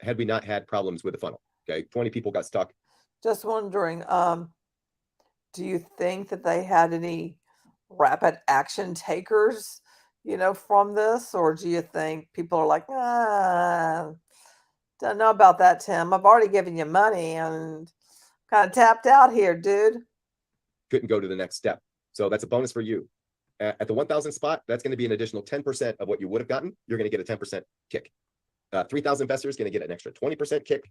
had we not had problems with the funnel. Okay. 20 people got stuck. Just wondering, do you think that they had any rapid action takers, from this? Or do you think people are like, don't know about that, Tim. I've already given you money and kind of tapped out here, dude. Couldn't go to the next step. So that's a bonus for you. At the 1,000 spot, that's going to be an additional 10% of what you would have gotten. You're going to get a 10% kick. 3,000 investors going to get an extra 20% kick.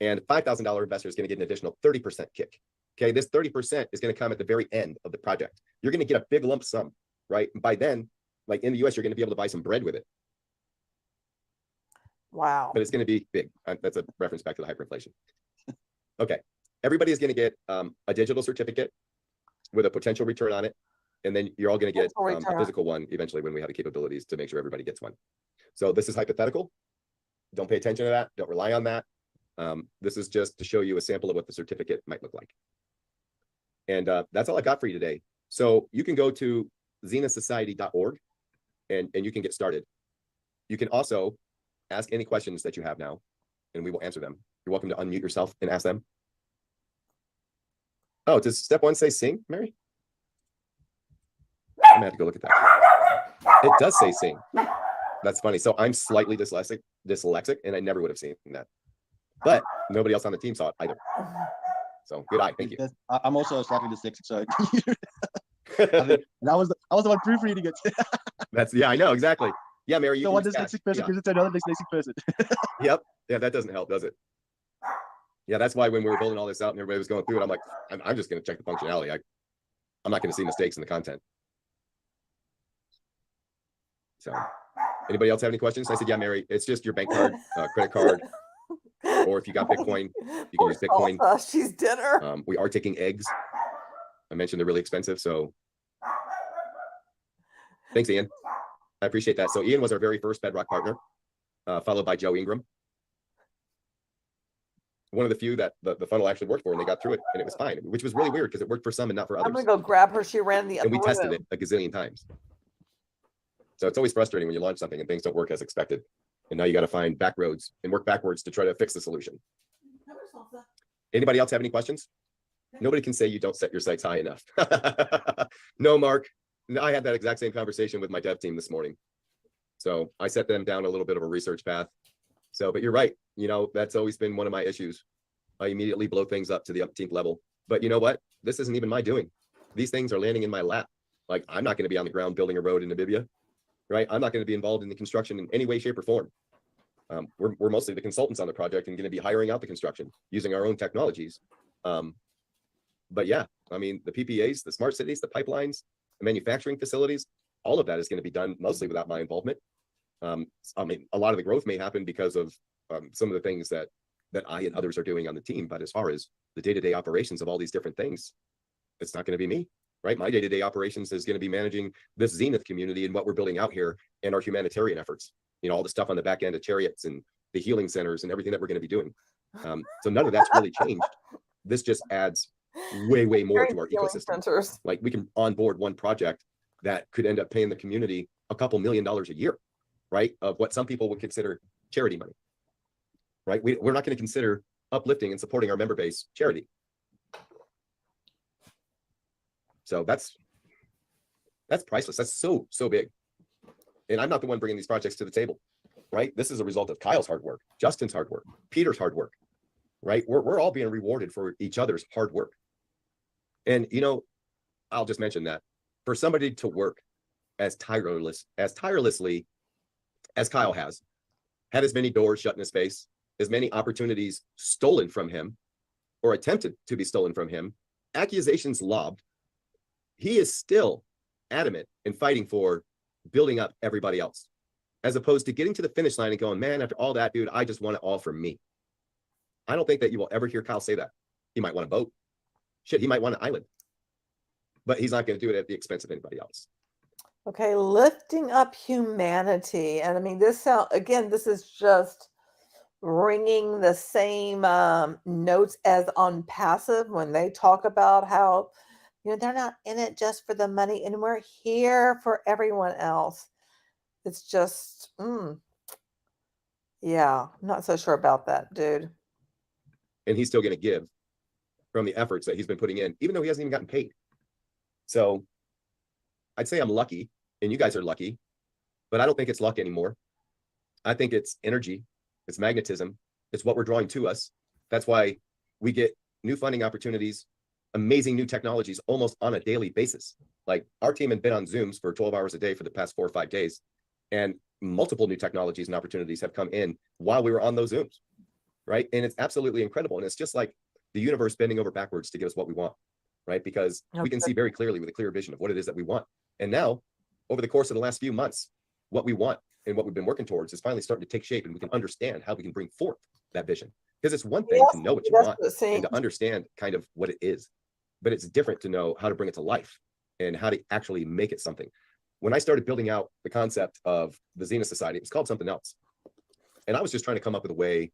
And $5,000 investor is going to get an additional 30% kick. Okay, this 30% is going to come at the very end of the project. You're going to get a big lump sum, right? And by then, like in the US, you're going to be able to buy some bread with it. Wow. But it's going to be big. That's a reference back to the hyperinflation. Okay, everybody is going to get a digital certificate with a potential return on it. And then you're all going to get a physical one eventually when we have the capabilities to make sure everybody gets one. So this is hypothetical. Don't pay attention to that. Don't rely on that. This is just to show you a sample of what the certificate might look like. And that's all I got for you today. So you can go to zenithsociety.org and you can get started. You can also ask any questions that you have now, and we will answer them. You're welcome to unmute yourself and ask them. Oh, does step 1 say sing, Mary? I'm gonna have to go look at that. It does say sing. That's funny. So I'm slightly dyslexic, and I never would have seen that. But nobody else on the team saw it either. So good eye. Thank you. Yes, I'm also slightly dyslexic, so I think I was the one proofreading it. That's yeah, I know exactly. Yeah, Mary, you So can one just dyslexic ask. person Yeah. gives it to another dyslexic person. Yep. Yeah, that doesn't help, does it? Yeah, that's why when we were building all this out and everybody was going through it, I'm like, I'm just going to check the functionality. I'm not going to see mistakes in the content. So, anybody else have any questions? I said, yeah, Mary, it's just your bank card, credit card, or if you got Bitcoin, you can use Bitcoin. Salsa, she's dinner. We are taking eggs. I mentioned they're really expensive, so thanks, Ian. I appreciate that. So Ian was our very first Bedrock partner, followed by Joe Ingram. One of the few that the funnel actually worked for, and they got through it, and it was fine, which was really weird because it worked for some and not for I'm others. gonna go grab her. She ran the And we upper tested room. it a gazillion times. So it's always frustrating when you launch something and things don't work as expected. And now you got to find back roads and work backwards to try to fix the solution. Anybody else have any questions? Nobody can say you don't set your sights high enough. No, Mark. No, I had that exact same conversation with my dev team this morning. So I set them down a little bit of a research path. So, but you're right. You know, that's always been one of my issues. I immediately blow things up to the umpteenth level. But you know what? This isn't even my doing. These things are landing in my lap. Like, I'm not going to be on the ground building a road in Namibia, right? I'm not going to be involved in the construction in any way, shape, or form. We're mostly the consultants on the project and going to be hiring out the construction using our own technologies. But yeah, I mean, the PPAs, the smart cities, the pipelines, the manufacturing facilities, all of that is going to be done mostly without my involvement. I mean, a lot of the growth may happen because of some of the things that I and others are doing on the team. But as far as the day-to-day operations of all these different things, it's not going to be me, right? My day-to-day operations is going to be managing this Zenith community and what we're building out here and our humanitarian efforts. You know, all the stuff on the back end of Chariots and the healing centers and everything that we're going to be doing. So none of that's really changed. This just adds way more to our ecosystem. Centers. Like, we can onboard one project that could end up paying the community a couple $1 million a year, right? Of what some people would consider charity money, right? We're not going to consider uplifting and supporting our member base charity. So that's priceless. That's so big. And I'm not the one bringing these projects to the table, right? This is a result of Kyle's hard work, Justin's hard work, Peter's hard work, right? We're all being rewarded for each other's hard work. And, you know, I'll just mention that for somebody to work as tirelessly as Kyle has, had as many doors shut in his face, as many opportunities stolen from him or attempted to be stolen from him, accusations lobbed, he is still adamant in fighting for building up everybody else, as opposed to getting to the finish line and going, man, after all that, dude, I just want it all for me. I don't think that you will ever hear Kyle say that. He might want a boat. Shit, he might want an island. But he's not going to do it at the expense of anybody else. Okay, lifting up humanity. And I mean, this is just ringing the same notes as on passive when they talk about how, you know, they're not in it just for the money and we're here for everyone else. It's just, yeah, I'm not so sure about that, dude. And he's still going to give from the efforts that he's been putting in, even though he hasn't even gotten paid. So I'd say I'm lucky, and you guys are lucky, but I don't think it's luck anymore. I think it's energy, it's magnetism, it's what we're drawing to us. That's why we get new funding opportunities, amazing new technologies almost on a daily basis. Like, our team had been on Zooms for 12 hours a day for the past 4 or 5 days, and multiple new technologies and opportunities have come in while we were on those Zooms, right? And it's absolutely incredible. And it's just like the universe bending over backwards to give us what we want, right? Because we can see very clearly with a clear vision of what it is that we want. And now, over the course of the last few months, what we want and what we've been working towards is finally starting to take shape, and we can understand how we can bring forth that vision. Because it's one thing to know what you want and to understand kind of what it is, but it's different to know how to bring it to life and how to actually make it something. When I started building out the concept of the Zenith Society, it was called something else. And I was just trying to come up with a way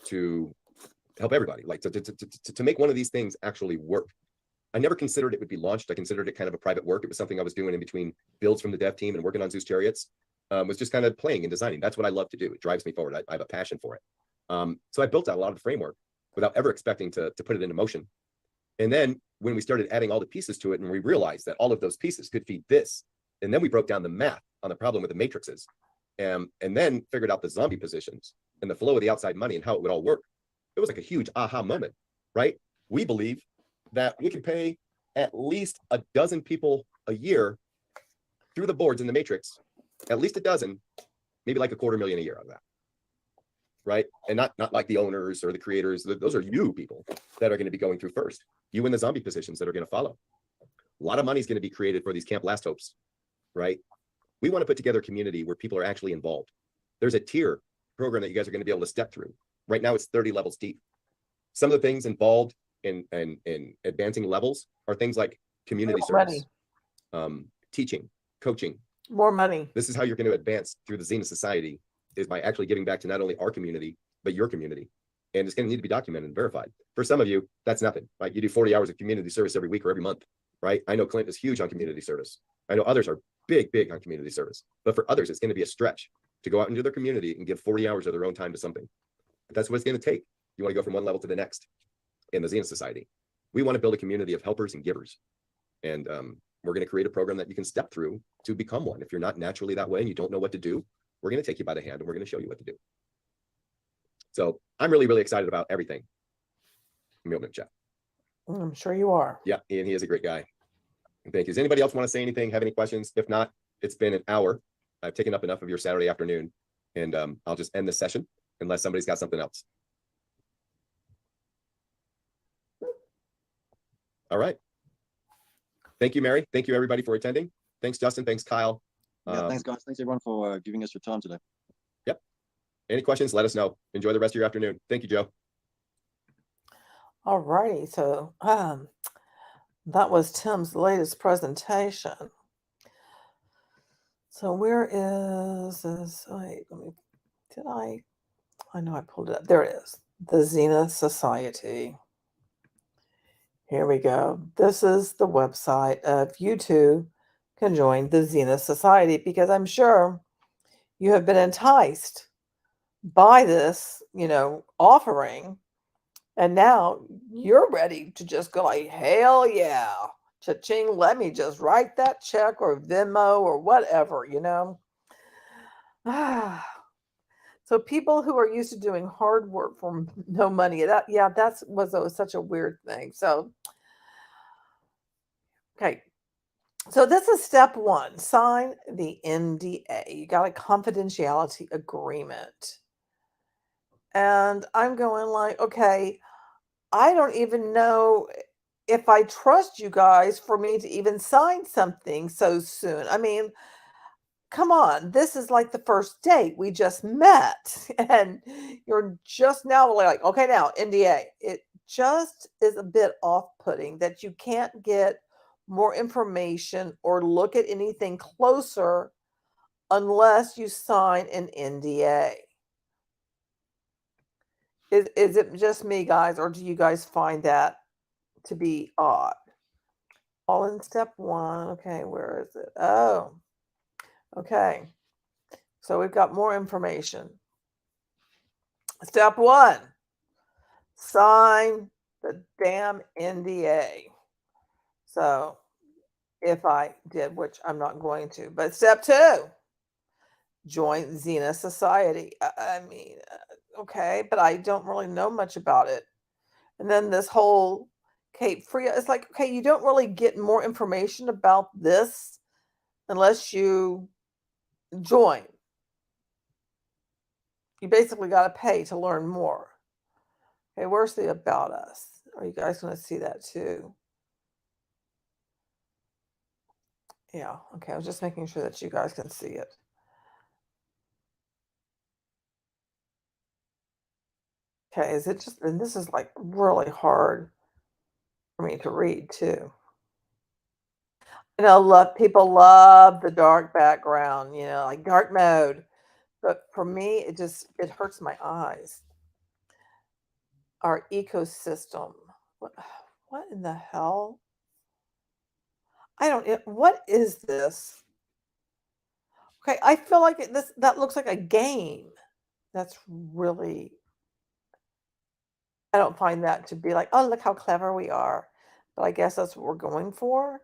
to help everybody, like to make one of these things actually work. I never considered it would be launched. I considered it kind of a private work. It was something I was doing in between builds from the dev team and working on Zeus Chariots. Was just kind of playing and designing. That's what I love to do. It drives me forward. I have a passion for it. So I built out a lot of the framework without ever expecting to put it into motion. And then when we started adding all the pieces to it, and we realized that all of those pieces could feed this, and then we broke down the math on the problem with the matrices, and then figured out the zombie positions and the flow of the outside money and how it would all work. It was like a huge aha moment, right? We believe that we could pay at least a dozen people a year through the boards in the matrix, at least a dozen, maybe like $250,000 a year out of that, right? And not like the owners or the creators. Those are you people that are going to be going through first. You in the zombie positions that are going to follow. A lot of money is going to be created for these Camp Last Hopes, right? We want to put together a community where people are actually involved. There's a tier program that you guys are going to be able to step through. Right now, it's 30 levels deep. Some of the things involved in advancing levels are things like community service, teaching, coaching. More money. This is how you're going to advance through the Zenith Society, is by actually giving back to not only our community, but your community. And it's going to need to be documented and verified. For some of you, that's nothing. Like you do 40 hours of community service every week or every month, right? I know Clint is huge on community service. I know others are big on community service. But for others, it's going to be a stretch to go out into their community and give 40 hours of their own time to something. But that's what it's going to take. You want to go from one level to the next in the Zenith Society. We want to build a community of helpers and givers. And we're going to create a program that you can step through to become one. If you're not naturally that way and you don't know what to do, we're going to take you by the hand and we're going to show you what to do. So I'm really excited about everything. Let me open the chat. I'm sure you are. Yeah, Ian, he is a great guy. Thank you. Does anybody else want to say anything, have any questions? If not, it's been an hour. I've taken up enough of your Saturday afternoon, and I'll just end this session unless somebody's got something else. All right. Thank you, Mary. Thank you, everybody, for attending. Thanks, Justin. Thanks, Kyle. Yeah, thanks, guys. Thanks, everyone, for giving us your time today. Yep. Any questions, let us know. Enjoy the rest of your afternoon. Thank you, Joe. All righty. So that was Tim's latest presentation. So where is this? Wait, I know I pulled it up. There it is. The Zenith Society. Here we go. This is the website of you two can join the Zenith Society, because I'm sure you have been enticed by this, offering, and now you're ready to just go like, hell yeah, cha-ching, let me just write that check or Venmo or whatever, So people who are used to doing hard work for no money, that was such a weird thing. So, okay. So this is step one. Sign the NDA. You got a confidentiality agreement. And I'm going like, okay, I don't even know if I trust you guys for me to even sign something so soon. I mean, come on, this is like the first date. We just met and you're just now like, okay, now NDA. It just is a bit off-putting that you can't get more information or look at anything closer unless you sign an NDA. Is it just me, guys, or do you guys find that to be odd? All in step one. Okay, where is it? Oh, okay. So we've got more information. Step one, sign the damn NDA. So if I did, which I'm not going to, but step two, join Zenith Society. I mean, okay, but I don't really know much about it. And then this whole Cape Fria, it's like, okay, you don't really get more information about this unless you join. You basically got to pay to learn more. Okay, where's the About Us? Are you guys going to see that too? Yeah, okay, I was just making sure that you guys can see it. Okay, is it just, and this is like really hard for me to read too. People love the dark background, like dark mode. But for me, it hurts my eyes. Our ecosystem. What in the hell? What is this? Okay, I feel like that looks like a game. That's really I don't find that to be like, oh, look how clever we are. But I guess that's what we're going for.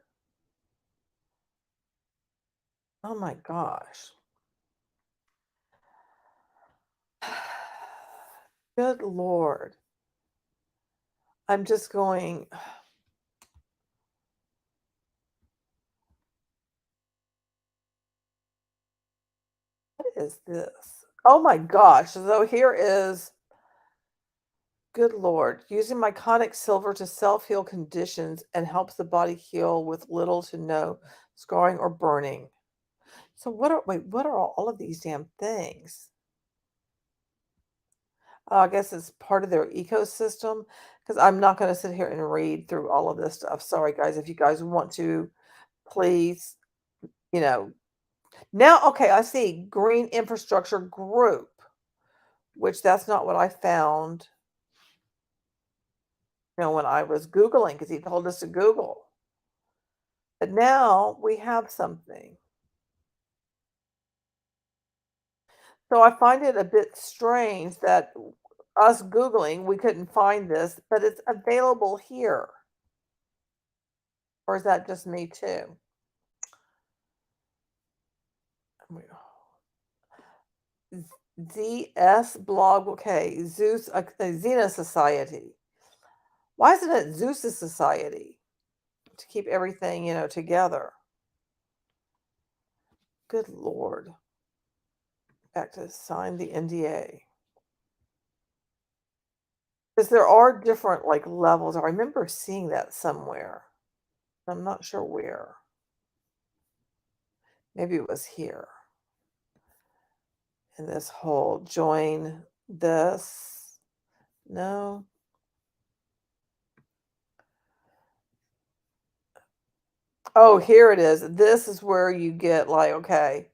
Oh my gosh. Good Lord. I'm just going. What is this? Oh my gosh. So here is, good Lord, using myconic silver to self-heal conditions and helps the body heal with little to no scarring or burning. So what are all of these damn things? I guess it's part of their ecosystem, because I'm not going to sit here and read through all of this stuff. Sorry, guys. If you guys want to, please, you know. Now, okay, I see Green Infrastructure Group, which that's not what I found, when I was Googling, because he told us to Google. But now we have something. So I find it a bit strange that us Googling, we couldn't find this, but it's available here. Or is that just me too? ZS blog, okay, Zeus, Zenith Society. Why isn't it Zeus's Society? To keep everything, together. Good Lord. Back to sign the NDA. Because there are different, levels. I remember seeing that somewhere. I'm not sure where. Maybe it was here. In this whole join this. No. Oh, here it is. This is where you get okay.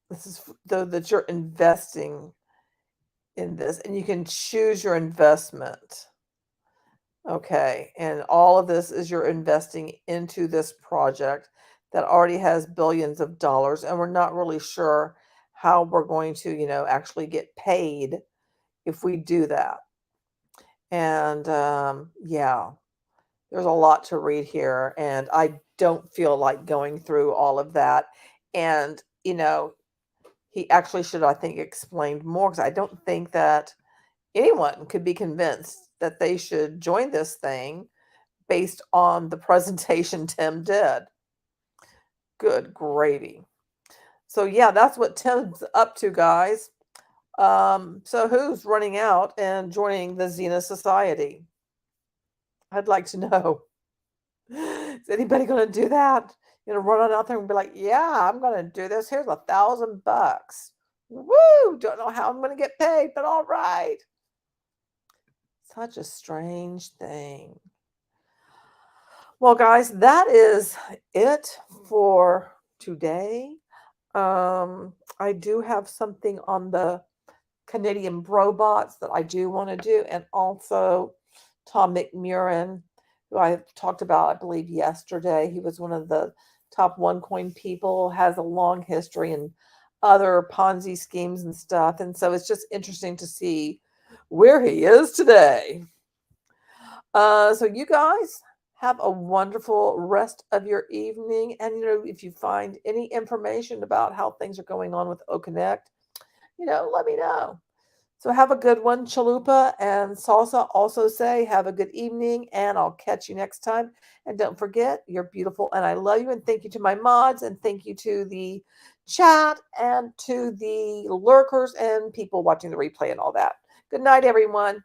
This is that you're investing in this, and you can choose your investment. Okay, and all of this is you're investing into this project that already has billions of dollars, and we're not really sure how we're going to, actually get paid if we do that. And yeah, there's a lot to read here, and I don't feel like going through all of that. And, he actually should, I think, explained more, because I don't think that anyone could be convinced that they should join this thing based on the presentation Tim did. Good gravy. So yeah, that's what Tim's up to, guys. So who's running out and joining the Zenith Society? I'd like to know. Is anybody going to do that? Run on out there and be like, yeah, I'm going to do this. Here's $1,000. Woo! Don't know how I'm going to get paid, but all right. Such a strange thing. Well, guys, that is it for today. I do have something on the Canadian robots that I do want to do, and also Tom McMurrin, who I talked about, I believe, yesterday. He was one of the top OneCoin people, has a long history in other Ponzi schemes and stuff. And so it's just interesting to see where he is today. So you guys have a wonderful rest of your evening. And, if you find any information about how things are going on with OConnect, let me know. So have a good one, Chalupa and Salsa. Also say have a good evening, and I'll catch you next time. And don't forget, you're beautiful and I love you. And thank you to my mods, and thank you to the chat, and to the lurkers and people watching the replay and all that. Good night, everyone.